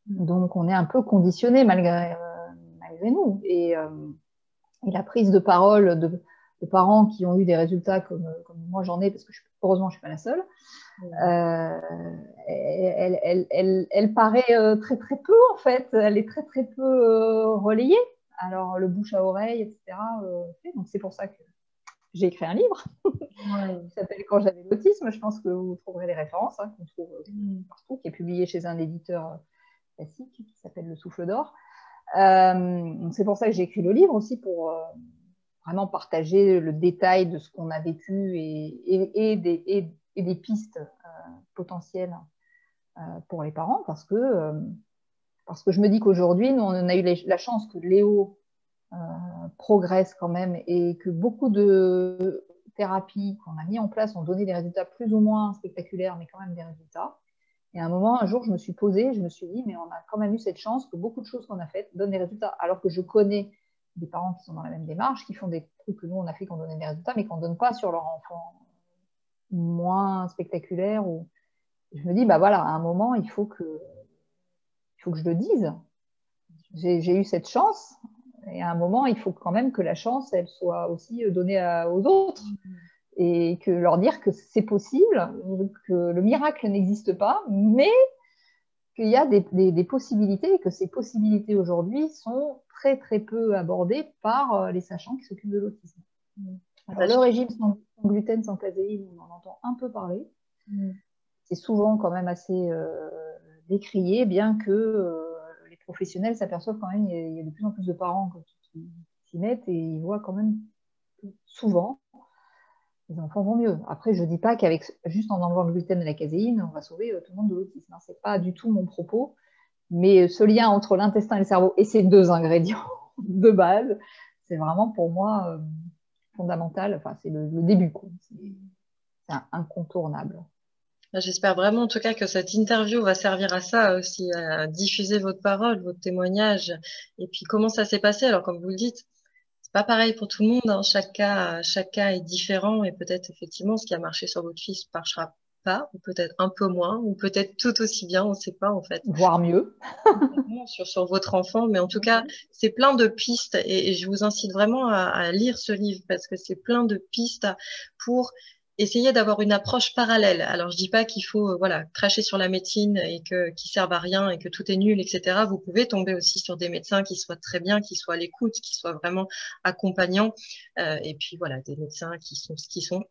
Donc on est un peu conditionné malgré nous. Et la prise de parole de parents qui ont eu des résultats comme moi j'en ai, parce que heureusement je ne suis pas la seule, elle paraît très très peu en fait, elle est très très peu relayée. Alors le bouche à oreille, etc. Donc c'est pour ça que j'ai écrit un livre qui s'appelle Quand j'avais l'autisme. Je pense que vous trouverez les références, qu'on trouve partout, qui est publié chez un éditeur classique qui s'appelle Le Souffle d'Or. C'est pour ça que j'ai écrit le livre aussi, pour vraiment partager le détail de ce qu'on a vécu et des pistes potentielles pour les parents, parce que je me dis qu'aujourd'hui, nous, on a eu la chance que Léo progresse quand même et que beaucoup de thérapies qu'on a mis en place ont donné des résultats plus ou moins spectaculaires, mais quand même des résultats. Et à un moment, un jour, je me suis posée, je me suis dit, mais on a quand même eu cette chance que beaucoup de choses qu'on a faites donnent des résultats, alors que je connais des parents qui sont dans la même démarche, qui font des trucs que nous, on a fait, qui ont donné des résultats, mais qu'on ne donne pas sur leur enfant moins spectaculaire. Je me dis, bah voilà, à un moment, il faut que je le dise. J'ai eu cette chance, et à un moment, il faut quand même que la chance, elle soit aussi donnée aux autres. Et que leur dire que c'est possible, que le miracle n'existe pas, mais qu'il y a des possibilités et que ces possibilités aujourd'hui sont très très peu abordées par les sachants qui s'occupent de l'autisme. Alors le régime sans gluten, sans caséine, on en entend un peu parler. C'est souvent quand même assez décrié, bien que les professionnels s'aperçoivent quand même qu'il y a de plus en plus de parents qui s'y mettent et ils voient quand même souvent les enfants vont mieux. Après, je ne dis pas qu'avec juste en enlevant le gluten et la caséine, on va sauver tout le monde de l'autisme. Ce n'est pas du tout mon propos. Mais ce lien entre l'intestin et le cerveau et ces deux ingrédients de base, c'est vraiment pour moi fondamental. Enfin, c'est le début, quoi. C'est incontournable. J'espère vraiment en tout cas que cette interview va servir à ça aussi, à diffuser votre parole, votre témoignage. Et puis comment ça s'est passé? Alors comme vous le dites, c'est pas pareil pour tout le monde, hein. Chaque cas est différent et peut-être effectivement ce qui a marché sur votre fils marchera pas, ou peut-être un peu moins, ou peut-être tout aussi bien, on ne sait pas en fait. Voire mieux. sur votre enfant, mais en tout cas, c'est plein de pistes et je vous incite vraiment à lire ce livre parce que c'est plein de pistes pour essayer d'avoir une approche parallèle. Alors, je dis pas qu'il faut voilà cracher sur la médecine et qui servent à rien et que tout est nul, etc. Vous pouvez tomber aussi sur des médecins qui soient très bien, qui soient à l'écoute, qui soient vraiment accompagnants. Et puis voilà, des médecins qui sont ce qu'ils sont.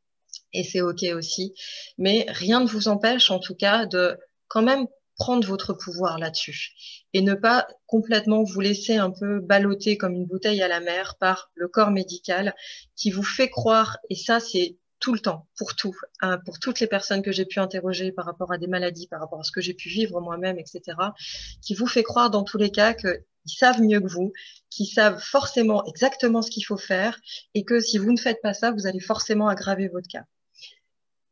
Et c'est OK aussi. Mais rien ne vous empêche, en tout cas, de quand même prendre votre pouvoir là-dessus et ne pas complètement vous laisser un peu balloter comme une bouteille à la mer par le corps médical qui vous fait croire, et ça c'est tout le temps, pour tout, hein, pour toutes les personnes que j'ai pu interroger par rapport à des maladies, par rapport à ce que j'ai pu vivre moi-même, etc., qui vous fait croire dans tous les cas qu'ils savent mieux que vous, qu'ils savent forcément exactement ce qu'il faut faire et que si vous ne faites pas ça, vous allez forcément aggraver votre cas.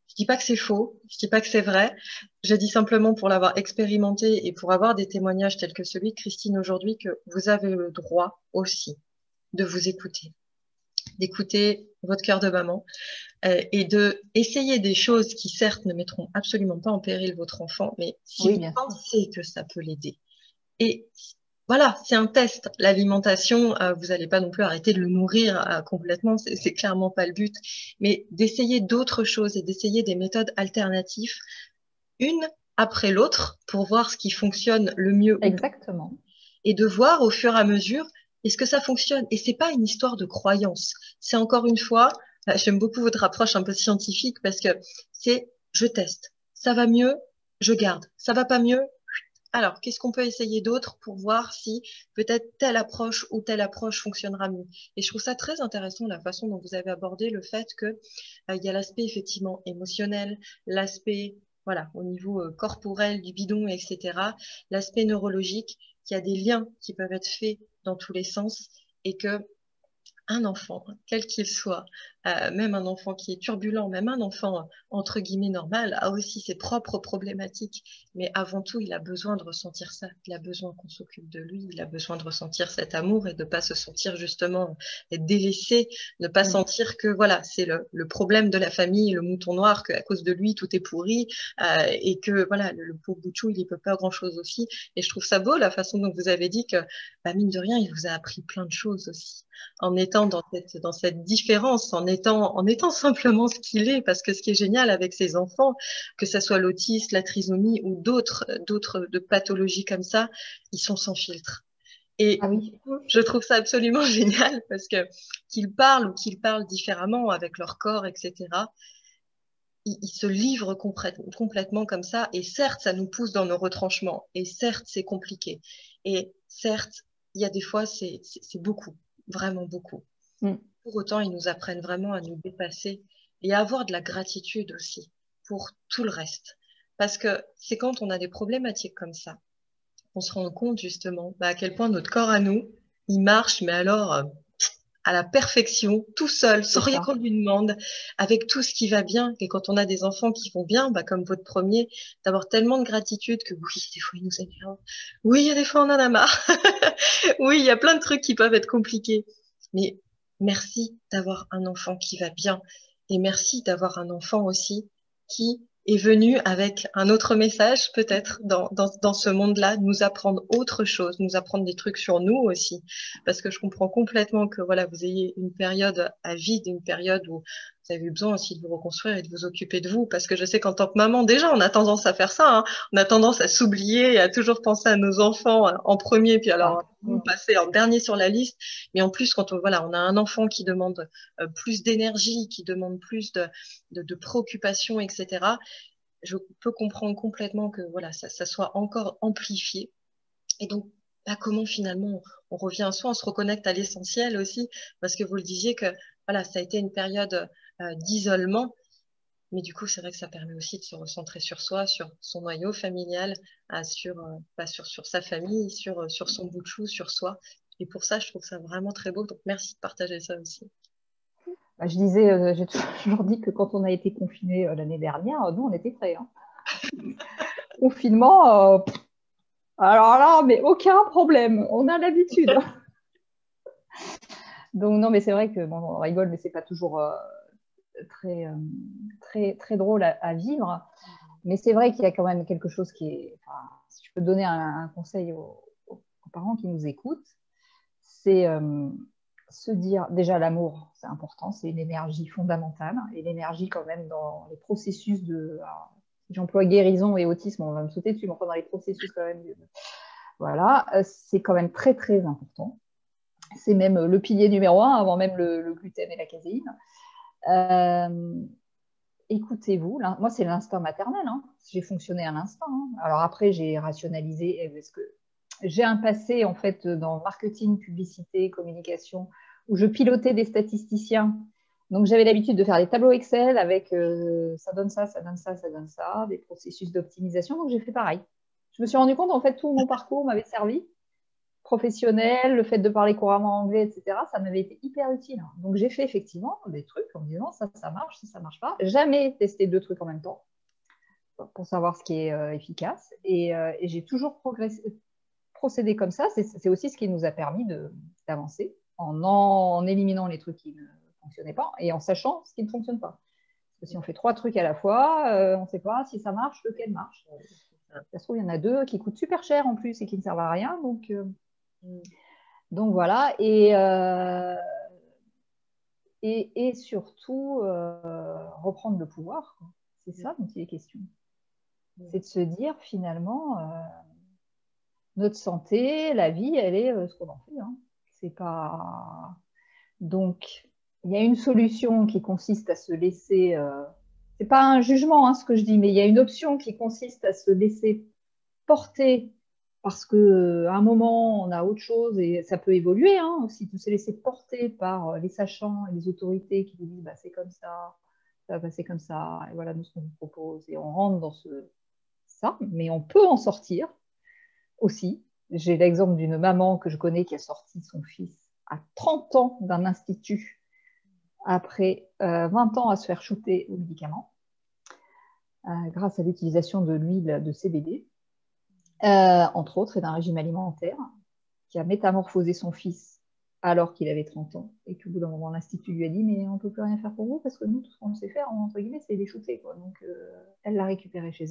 Je dis pas que c'est faux, je dis pas que c'est vrai. Je dis simplement pour l'avoir expérimenté et pour avoir des témoignages tels que celui de Christine aujourd'hui que vous avez le droit aussi de vous écouter, d'écouter votre cœur de maman et de essayer des choses qui certes ne mettront absolument pas en péril votre enfant, mais si vous pensez que ça peut l'aider et voilà, c'est un test. L'alimentation, vous n'allez pas non plus arrêter de le nourrir complètement, c'est clairement pas le but, mais d'essayer d'autres choses et d'essayer des méthodes alternatives, une après l'autre, pour voir ce qui fonctionne le mieux ou pas, Exactement. et de voir au fur et à mesure est-ce que ça fonctionne. Et c'est pas une histoire de croyance. C'est encore une fois, j'aime beaucoup votre approche un peu scientifique parce que c'est je teste. Ça va mieux, je garde. Ça va pas mieux, alors, qu'est-ce qu'on peut essayer d'autre pour voir si peut-être telle approche ou telle approche fonctionnera mieux? Et je trouve ça très intéressant la façon dont vous avez abordé le fait que il y a l'aspect effectivement émotionnel, l'aspect voilà au niveau corporel du bidon, etc. L'aspect neurologique, qu'il y a des liens qui peuvent être faits dans tous les sens et que un enfant, quel qu'il soit, même un enfant qui est turbulent, même un enfant entre guillemets normal, a aussi ses propres problématiques. Mais avant tout, il a besoin de ressentir ça. Il a besoin qu'on s'occupe de lui. Il a besoin de ressentir cet amour et de pas se sentir justement délaissé, ne pas sentir que voilà, c'est le problème de la famille, le mouton noir, qu'à cause de lui tout est pourri et que voilà, le pauvre Bouchou, il y peut pas grand-chose aussi. Et je trouve ça beau la façon dont vous avez dit que, bah, mine de rien, il vous a appris plein de choses aussi en étant dans cette différence, en étant simplement ce qu'il est. Parce que ce qui est génial avec ces enfants, que ce soit l'autisme, la trisomie ou d'autres de pathologies comme ça, ils sont sans filtre. Et Ah oui. je trouve ça absolument génial parce que qu'ils parlent ou qu'ils parlent différemment avec leur corps, etc., ils se livrent complètement comme ça. Et certes, ça nous pousse dans nos retranchements. Et certes, c'est compliqué. Et certes, il y a des fois, c'est beaucoup, vraiment beaucoup. Mm. Pour autant, ils nous apprennent vraiment à nous dépasser et à avoir de la gratitude aussi pour tout le reste. Parce que c'est quand on a des problématiques comme ça, on se rend compte justement bah, à quel point notre corps à nous, il marche, mais alors à la perfection, tout seul, sans C'est rien ça. qu'on lui demande, avec tout ce qui va bien. Et quand on a des enfants qui vont bien, bah, comme votre premier, d'avoir tellement de gratitude que oui, des fois ils nous énervent. Oui, il y a des fois on en a marre. Oui, il y a plein de trucs qui peuvent être compliqués. Mais merci d'avoir un enfant qui va bien. Et merci d'avoir un enfant aussi qui est venu avec un autre message, peut-être, dans ce monde-là, nous apprendre autre chose, nous apprendre des trucs sur nous aussi. Parce que je comprends complètement que voilà, vous ayez une période à vide, une période où vous avez besoin aussi de vous reconstruire et de vous occuper de vous. Parce que je sais qu'en tant que maman, déjà, on a tendance à faire ça, hein. On a tendance à s'oublier et à toujours penser à nos enfants en premier, puis alors Ça. vous passez en dernier sur la liste. Mais en plus, quand voilà, on a un enfant qui demande plus d'énergie, qui demande plus de préoccupation, etc., je peux comprendre complètement que voilà, ça soit encore amplifié. Et donc, bah, comment finalement on revient à soi, on se reconnecte à l'essentiel aussi, parce que vous le disiez que voilà, ça a été une période d'isolement, mais du coup, c'est vrai que ça permet aussi de se recentrer sur soi, sur son noyau familial, sur sa famille, sur son bout de chou, sur soi. Et pour ça, je trouve ça vraiment très beau. Donc, merci de partager ça aussi. Bah, je disais, j'ai toujours dit que quand on a été confinés l'année dernière, nous, on était prêts. Hein. Confinement, alors là, mais aucun problème, on a l'habitude. Donc non, mais c'est vrai que bon, on rigole, mais c'est pas toujours très, très drôle à vivre. Mais c'est vrai qu'il y a quand même quelque chose qui est. Enfin, si je peux donner un conseil aux parents qui nous écoutent, c'est se dire déjà l'amour, c'est important, c'est une énergie fondamentale et l'énergie quand même dans les processus de. Alors, si j'emploie guérison et autisme, on va me sauter dessus, mais enfin dans les processus quand même. Voilà, c'est quand même très très important. C'est même le pilier numéro un avant même le gluten et la caséine. Écoutez-vous, moi c'est l'instinct maternel, hein. J'ai fonctionné à l'instinct. Hein. Alors après j'ai rationalisé parce que j'ai un passé en fait dans marketing, publicité, communication où je pilotais des statisticiens. Donc j'avais l'habitude de faire des tableaux Excel avec ça donne ça, ça donne ça, ça donne ça, des processus d'optimisation. Donc j'ai fait pareil. Je me suis rendu compte en fait tout mon parcours m'avait servi professionnel, le fait de parler couramment anglais, etc., ça m'avait été hyper utile. Donc j'ai fait effectivement des trucs en me disant ça marche, ça marche pas. Jamais testé deux trucs en même temps pour savoir ce qui est efficace. Et j'ai toujours procédé comme ça. C'est aussi ce qui nous a permis d'avancer en éliminant les trucs qui ne fonctionnaient pas et en sachant ce qui ne fonctionne pas. Parce que si on fait trois trucs à la fois, on ne sait pas si ça marche, lequel marche. Ça se trouve, il y en a deux qui coûtent super cher en plus et qui ne servent à rien. Donc, Donc voilà, et surtout reprendre le pouvoir, quoi. C'est ça dont il est question. C'est de se dire finalement, notre santé, la vie, elle est ce qu'on en fait, hein. C'est pas... Donc, il y a une solution qui consiste à se laisser... c'est pas un jugement, hein, ce que je dis, mais il y a une option qui consiste à se laisser porter parce qu'à un moment, on a autre chose et ça peut évoluer, hein, aussi, de se laisser porter par les sachants et les autorités qui vous disent bah, c'est comme ça va passer comme ça, et voilà nous ce qu'on vous propose, et on rentre dans ça, mais on peut en sortir aussi. J'ai l'exemple d'une maman que je connais qui a sorti son fils à 30 ans d'un institut après 20 ans à se faire shooter aux médicaments grâce à l'utilisation de l'huile de CBD. Entre autres, et d'un régime alimentaire, qui a métamorphosé son fils alors qu'il avait 30 ans, et qu'au bout d'un moment, l'Institut lui a dit « mais on ne peut plus rien faire pour vous, parce que nous, tout ce qu'on sait faire, entre guillemets, c'est les shooter, quoi. » Donc, elle l'a récupéré chez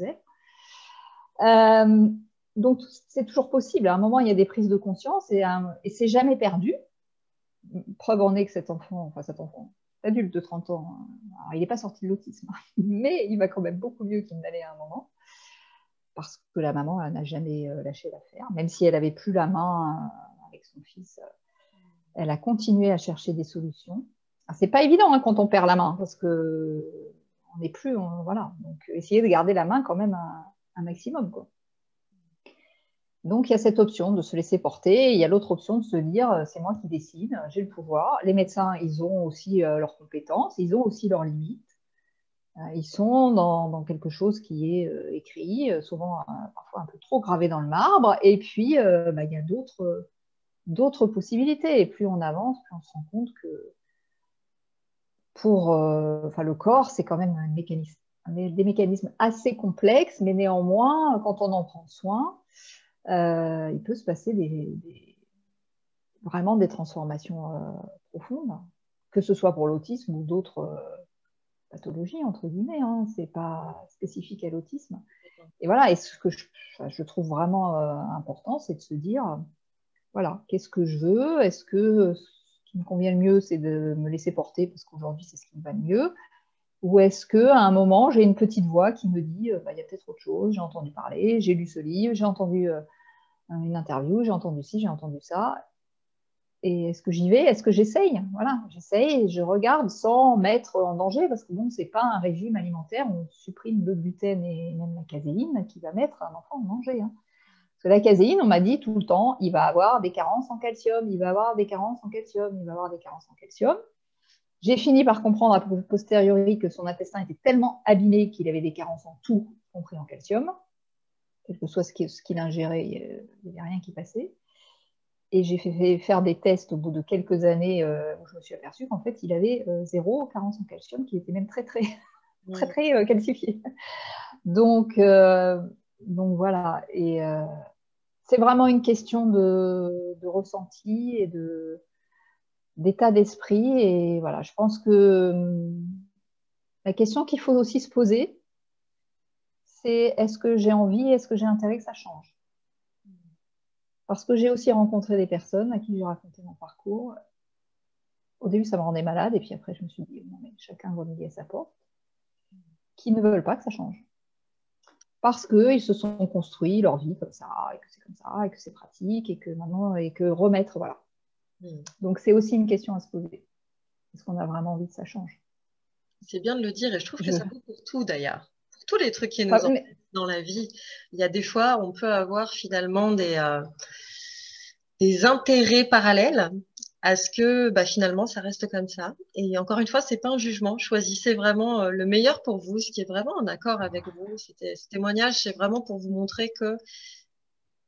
elle. Donc, c'est toujours possible. À un moment, il y a des prises de conscience, et c'est jamais perdu. Preuve en est que cet enfant, adulte de 30 ans, alors, il n'est pas sorti de l'autisme, mais il va quand même beaucoup mieux qu'il n'allait à un moment, parce que la maman n'a jamais lâché l'affaire. Même si elle n'avait plus la main avec son fils, elle a continué à chercher des solutions. C'est pas évident hein, quand on perd la main, parce que on n'est plus, voilà. Donc, essayer de garder la main quand même un maximum, quoi. Donc, il y a cette option de se laisser porter. Et il y a l'autre option de se dire, c'est moi qui décide, j'ai le pouvoir. Les médecins, ils ont aussi leurs compétences, ils ont aussi leurs limites. Ils sont dans quelque chose qui est écrit, souvent parfois un peu trop gravé dans le marbre. Et puis, il y a d'autres possibilités. Et plus on avance, plus on se rend compte que le corps, c'est quand même des mécanismes assez complexes, mais néanmoins, quand on en prend soin, il peut se passer vraiment des transformations profondes, que ce soit pour l'autisme ou d'autres pathologie, entre guillemets, hein, c'est pas spécifique à l'autisme. Et voilà, et ce que je trouve vraiment important, c'est de se dire, voilà, qu'est-ce que je veux? Est-ce que ce qui me convient le mieux, c'est de me laisser porter parce qu'aujourd'hui, c'est ce qui me va le mieux? Ou est-ce qu'à un moment, j'ai une petite voix qui me dit, il y a peut-être autre chose, j'ai entendu parler, j'ai lu ce livre, j'ai entendu une interview, j'ai entendu ci, j'ai entendu ça. Et est-ce que j'y vais? Est-ce que j'essaye? Voilà, j'essaye et je regarde sans mettre en danger, parce que bon, c'est pas un régime alimentaire où on supprime le gluten et même la caséine qui va mettre un enfant en danger, hein. Parce que la caséine, on m'a dit tout le temps, il va avoir des carences en calcium, il va avoir des carences en calcium, il va avoir des carences en calcium. J'ai fini par comprendre a posteriori que son intestin était tellement abîmé qu'il avait des carences en tout, y compris en calcium. Quel que soit ce qu'il ingérait, il n'y avait rien qui passait. Et j'ai fait faire des tests au bout de quelques années où je me suis aperçue qu'en fait, il avait zéro carence en calcium, qui était même très, très, très, très calcifié. Donc voilà. Et c'est vraiment une question de ressenti et d'état d'esprit. Et voilà, je pense que la question qu'il faut aussi se poser, c'est est-ce que j'ai envie, est-ce que j'ai intérêt que ça change? Parce que j'ai aussi rencontré des personnes à qui j'ai raconté mon parcours. Au début, ça me rendait malade, et puis après, je me suis dit, non, mais chacun va midi à sa porte, qui ne veulent pas que ça change. Parce qu'ils se sont construits leur vie comme ça, et que c'est comme ça, et que c'est pratique, et que maintenant, et que remettre, voilà. Donc, c'est aussi une question à se poser. Est-ce qu'on a vraiment envie que ça change? C'est bien de le dire, et je trouve que ça vaut pour tout d'ailleurs. Pour tous les trucs qui nous embêtent dans la vie. Il y a des fois, on peut avoir finalement des intérêts parallèles à ce que finalement ça reste comme ça. Et encore une fois, c'est pas un jugement. Choisissez vraiment le meilleur pour vous, ce qui est vraiment en accord avec vous. Ce témoignage, c'est vraiment pour vous montrer que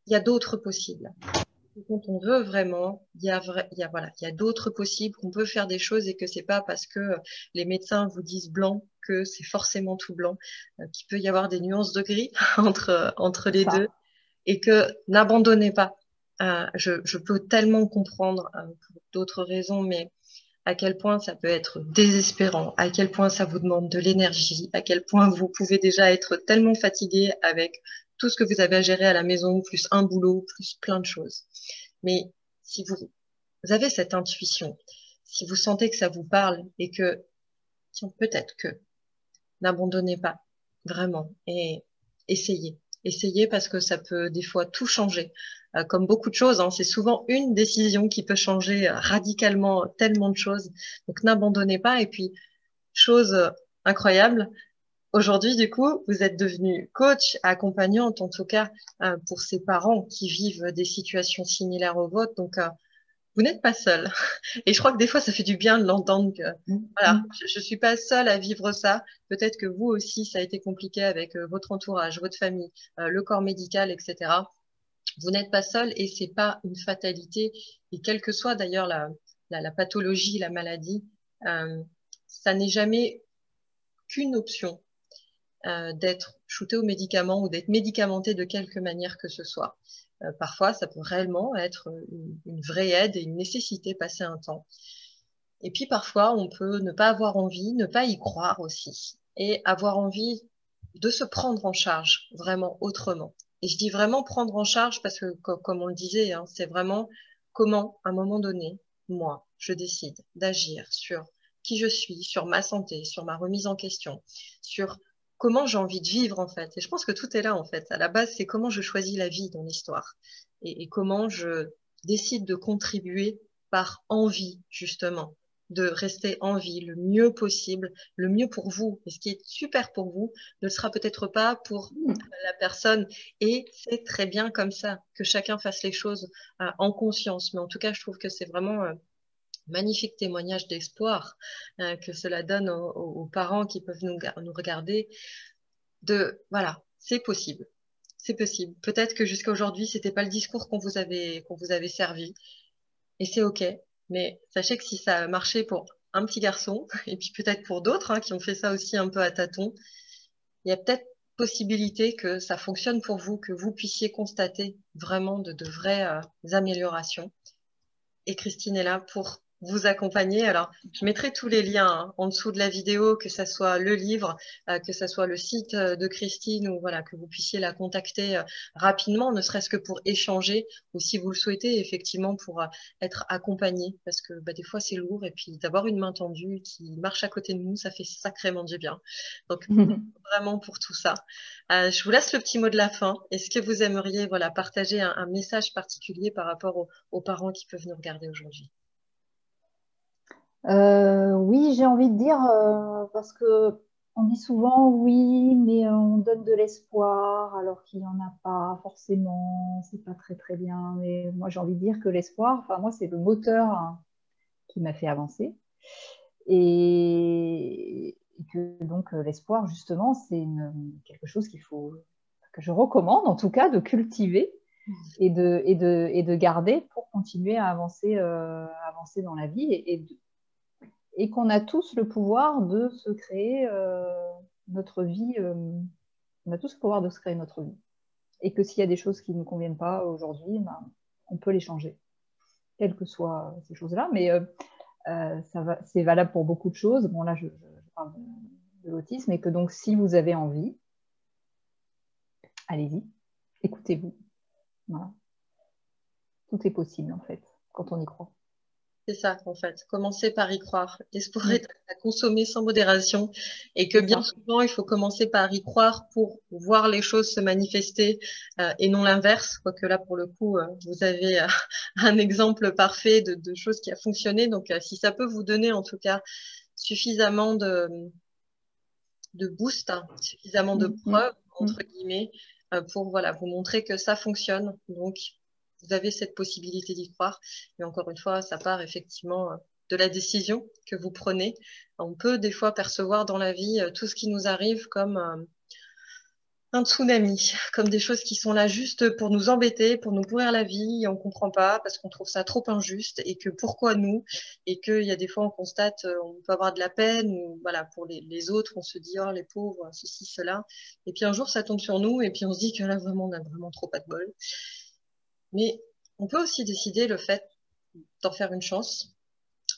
il y a d'autres possibles. Quand on veut vraiment, il y a d'autres possibles, qu'on peut faire des choses, et que c'est pas parce que les médecins vous disent blanc que c'est forcément tout blanc, qu'il peut y avoir des nuances de gris entre les deux, et que n'abandonnez pas. Je peux tellement comprendre pour d'autres raisons, mais à quel point ça peut être désespérant, à quel point ça vous demande de l'énergie, à quel point vous pouvez déjà être tellement fatigué avec tout ce que vous avez à gérer à la maison, plus un boulot, plus plein de choses. Mais si vous avez cette intuition, si vous sentez que ça vous parle et que, tiens, peut-être que, n'abandonnez pas, vraiment, et essayez. Essayez parce que ça peut des fois tout changer. Comme beaucoup de choses, hein, c'est souvent une décision qui peut changer radicalement tellement de choses. Donc n'abandonnez pas. Et puis, chose incroyable, aujourd'hui, du coup, vous êtes devenue coach, accompagnante, en tout cas, pour ces parents qui vivent des situations similaires aux vôtres. Donc, vous n'êtes pas seul. Et je crois que des fois, ça fait du bien de l'entendre que, voilà, je suis pas seule à vivre ça. Peut-être que vous aussi, ça a été compliqué avec votre entourage, votre famille, le corps médical, etc. Vous n'êtes pas seul et c'est pas une fatalité. Et quelle que soit d'ailleurs la pathologie, la maladie, ça n'est jamais qu'une option d'être shooté aux médicaments ou d'être médicamenté de quelque manière que ce soit. Parfois, ça peut réellement être une vraie aide et une nécessité passer un temps. Et puis parfois, on peut ne pas avoir envie, ne pas y croire aussi, et avoir envie de se prendre en charge vraiment autrement. Et je dis vraiment prendre en charge parce que, comme on le disait, hein, c'est vraiment comment, à un moment donné, moi, je décide d'agir sur qui je suis, sur ma santé, sur ma remise en question, sur comment j'ai envie de vivre en fait. Et je pense que tout est là en fait. À la base, c'est comment je choisis la vie dans l'histoire et comment je décide de contribuer par envie justement de rester en vie le mieux possible, le mieux pour vous. Et ce qui est super pour vous ne sera peut-être pas pour la personne. Et c'est très bien comme ça, que chacun fasse les choses en conscience. Mais en tout cas, je trouve que c'est vraiment magnifique témoignage d'espoir que cela donne aux parents qui peuvent nous regarder. Voilà, c'est possible. C'est possible. Peut-être que jusqu'à aujourd'hui, c'était pas le discours qu'on vous avait servi. Et c'est OK. Mais sachez que si ça a marché pour un petit garçon, et puis peut-être pour d'autres qui ont fait ça aussi un peu à tâtons, il y a peut-être possibilité que ça fonctionne pour vous, que vous puissiez constater vraiment de vraies améliorations. Et Christine est là pour vous accompagner. Alors, je mettrai tous les liens en dessous de la vidéo, que ça soit le livre, que ça soit le site de Christine, ou voilà, que vous puissiez la contacter rapidement, ne serait-ce que pour échanger, ou si vous le souhaitez, effectivement, pour être accompagné, parce que des fois c'est lourd, et puis d'avoir une main tendue qui marche à côté de nous, ça fait sacrément du bien. Donc, vraiment pour tout ça. Je vous laisse le petit mot de la fin. Est-ce que vous aimeriez partager un message particulier par rapport aux parents qui peuvent nous regarder aujourd'hui? Oui, j'ai envie de dire, parce que on dit souvent oui, mais on donne de l'espoir alors qu'il n'y en a pas forcément, c'est pas très très bien. Mais moi j'ai envie de dire que l'espoir, enfin moi c'est le moteur qui m'a fait avancer. Et que donc l'espoir justement c'est quelque chose que je recommande en tout cas de cultiver et de garder pour continuer à avancer, avancer dans la vie et qu'on a tous le pouvoir de se créer notre vie. On a tous le pouvoir de se créer notre vie. Et que s'il y a des choses qui ne nous conviennent pas aujourd'hui, on peut les changer, quelles que soient ces choses-là. Mais c'est valable pour beaucoup de choses. Bon, là, je parle de l'autisme, et que donc, si vous avez envie, allez-y, écoutez-vous. Voilà. Tout est possible, en fait, quand on y croit. C'est ça, en fait. Commencer par y croire. L'espoir est à consommer sans modération et que bien souvent, il faut commencer par y croire pour voir les choses se manifester et non l'inverse. Quoique là, pour le coup, vous avez un exemple parfait de choses qui a fonctionné. Donc, si ça peut vous donner, en tout cas, suffisamment de boost, suffisamment de preuves, entre guillemets, pour vous montrer que ça fonctionne. Donc, vous avez cette possibilité d'y croire. Et encore une fois, ça part effectivement de la décision que vous prenez. On peut des fois percevoir dans la vie tout ce qui nous arrive comme un tsunami, comme des choses qui sont là juste pour nous embêter, pour nous pourrir la vie, et on comprend pas parce qu'on trouve ça trop injuste, et que pourquoi nous, et qu'il y a des fois on constate, on peut avoir de la peine, ou voilà, pour les autres, on se dit, oh les pauvres, ceci, cela, et puis un jour ça tombe sur nous, et puis on se dit que là vraiment on a vraiment trop pas de bol. Mais on peut aussi décider le fait d'en faire une chance,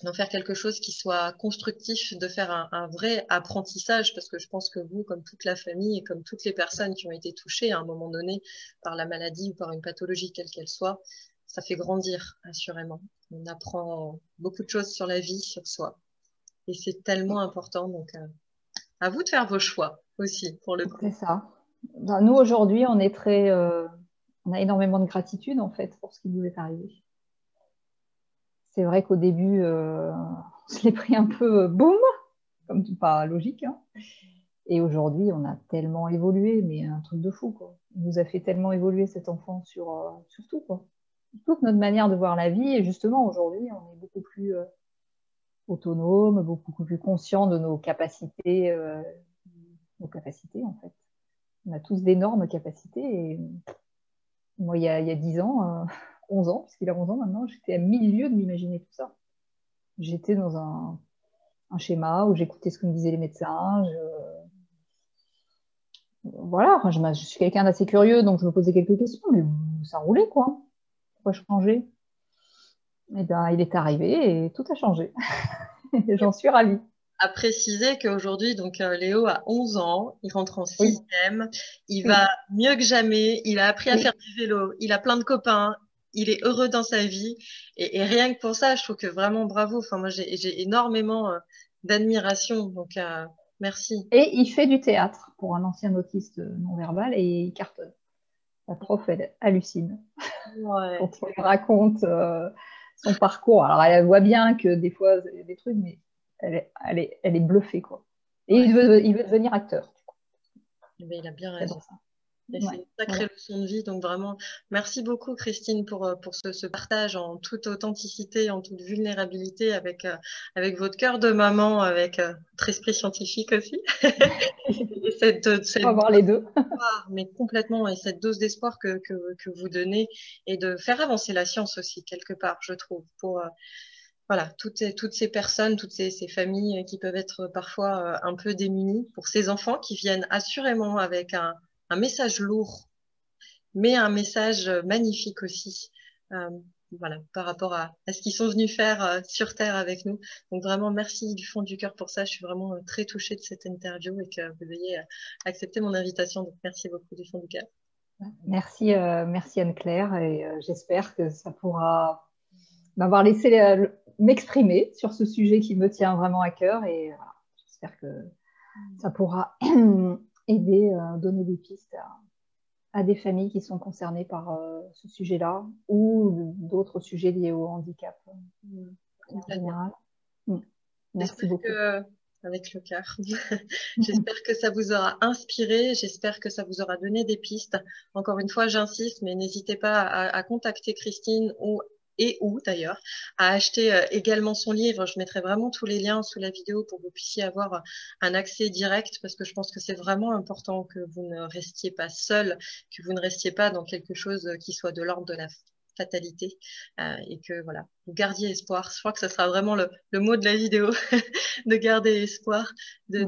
d'en faire quelque chose qui soit constructif, de faire un vrai apprentissage, parce que je pense que vous, comme toute la famille et comme toutes les personnes qui ont été touchées à un moment donné par la maladie ou par une pathologie quelle qu'elle soit, ça fait grandir, assurément. On apprend beaucoup de choses sur la vie, sur soi. Et c'est tellement important. Donc, à vous de faire vos choix aussi, pour le coup. C'est ça. Ben, nous, aujourd'hui, on est on a énormément de gratitude, en fait, pour ce qui nous est arrivé. C'est vrai qu'au début, on se l'est pris un peu boum, comme pas logique, hein. Et aujourd'hui, on a tellement évolué, mais un truc de fou, quoi. Il nous a fait tellement évoluer, cet enfant, sur tout, quoi. Toute notre manière de voir la vie. Et justement, aujourd'hui, on est beaucoup plus autonome, beaucoup plus conscient de nos capacités, en fait. On a tous d'énormes capacités. Et moi, il y a 10 ans, 11 ans, puisqu'il a 11 ans maintenant, j'étais à milieu de m'imaginer tout ça. J'étais dans un schéma où j'écoutais ce que me disaient les médecins. Voilà, enfin, je suis quelqu'un d'assez curieux, donc je me posais quelques questions, mais ça roulait, quoi. Pourquoi changer? Eh bien, il est arrivé et tout a changé. Et j'en suis ravie. À préciser qu'aujourd'hui, donc Léo a 11 ans, il rentre en Oui, 6e, il oui, va mieux que jamais, il a appris à faire oui. du vélo, il a plein de copains, il est heureux dans sa vie. Et rien que pour ça, je trouve que vraiment bravo. Enfin, moi, j'ai énormément d'admiration. Donc, merci. Et il fait du théâtre pour un ancien autiste non-verbal et il cartonne. La prof, elle hallucine Ouais. quand on lui raconte son parcours. Alors, elle voit bien que des fois, il y a des trucs, mais elle est bluffée, quoi. Et Ouais. il veut devenir acteur. Mais il a bien Il raison. adore ça. Et c'est Ouais, une sacrée voilà. leçon de vie. Donc vraiment, merci beaucoup Christine pour ce partage en toute authenticité, en toute vulnérabilité avec votre cœur de maman, avec votre esprit scientifique aussi. Et On va cette voir les deux. d'espoir, mais complètement, et cette dose d'espoir que vous donnez et de faire avancer la science aussi, quelque part, je trouve, pour voilà, toutes ces personnes, ces familles qui peuvent être parfois un peu démunies, pour ces enfants qui viennent assurément avec un message lourd mais un message magnifique aussi, euh, voilà, par rapport à ce qu'ils sont venus faire sur Terre avec nous. Donc vraiment, merci du fond du cœur pour ça. Je suis vraiment très touchée de cette interview et que vous ayez accepté mon invitation. Donc merci beaucoup du fond du cœur. Merci, merci Anne-Claire, et j'espère que ça pourra m'avoir laissé m'exprimer sur ce sujet qui me tient vraiment à cœur, et voilà, j'espère que ça pourra aider, donner des pistes à des familles qui sont concernées par ce sujet-là ou d'autres sujets liés au handicap en Complètement. général. Merci J'espère beaucoup. que, avec le cœur, j'espère que ça vous aura inspiré, j'espère que ça vous aura donné des pistes. Encore une fois, j'insiste, mais n'hésitez pas à contacter Christine ou d'ailleurs à acheter également son livre. Je mettrai vraiment tous les liens sous la vidéo pour que vous puissiez avoir un accès direct parce que je pense que c'est vraiment important que vous ne restiez pas seul, que vous ne restiez pas dans quelque chose qui soit de l'ordre de la fatalité et que voilà, vous gardiez espoir. Je crois que ce sera vraiment le mot de la vidéo, de garder espoir, de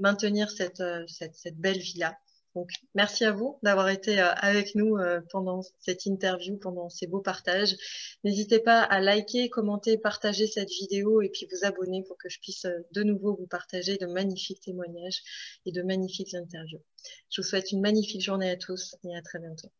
maintenir cette belle vie-là. Donc, merci à vous d'avoir été avec nous pendant cette interview, pendant ces beaux partages. N'hésitez pas à liker, commenter, partager cette vidéo et puis vous abonner pour que je puisse de nouveau vous partager de magnifiques témoignages et de magnifiques interviews. Je vous souhaite une magnifique journée à tous et à très bientôt.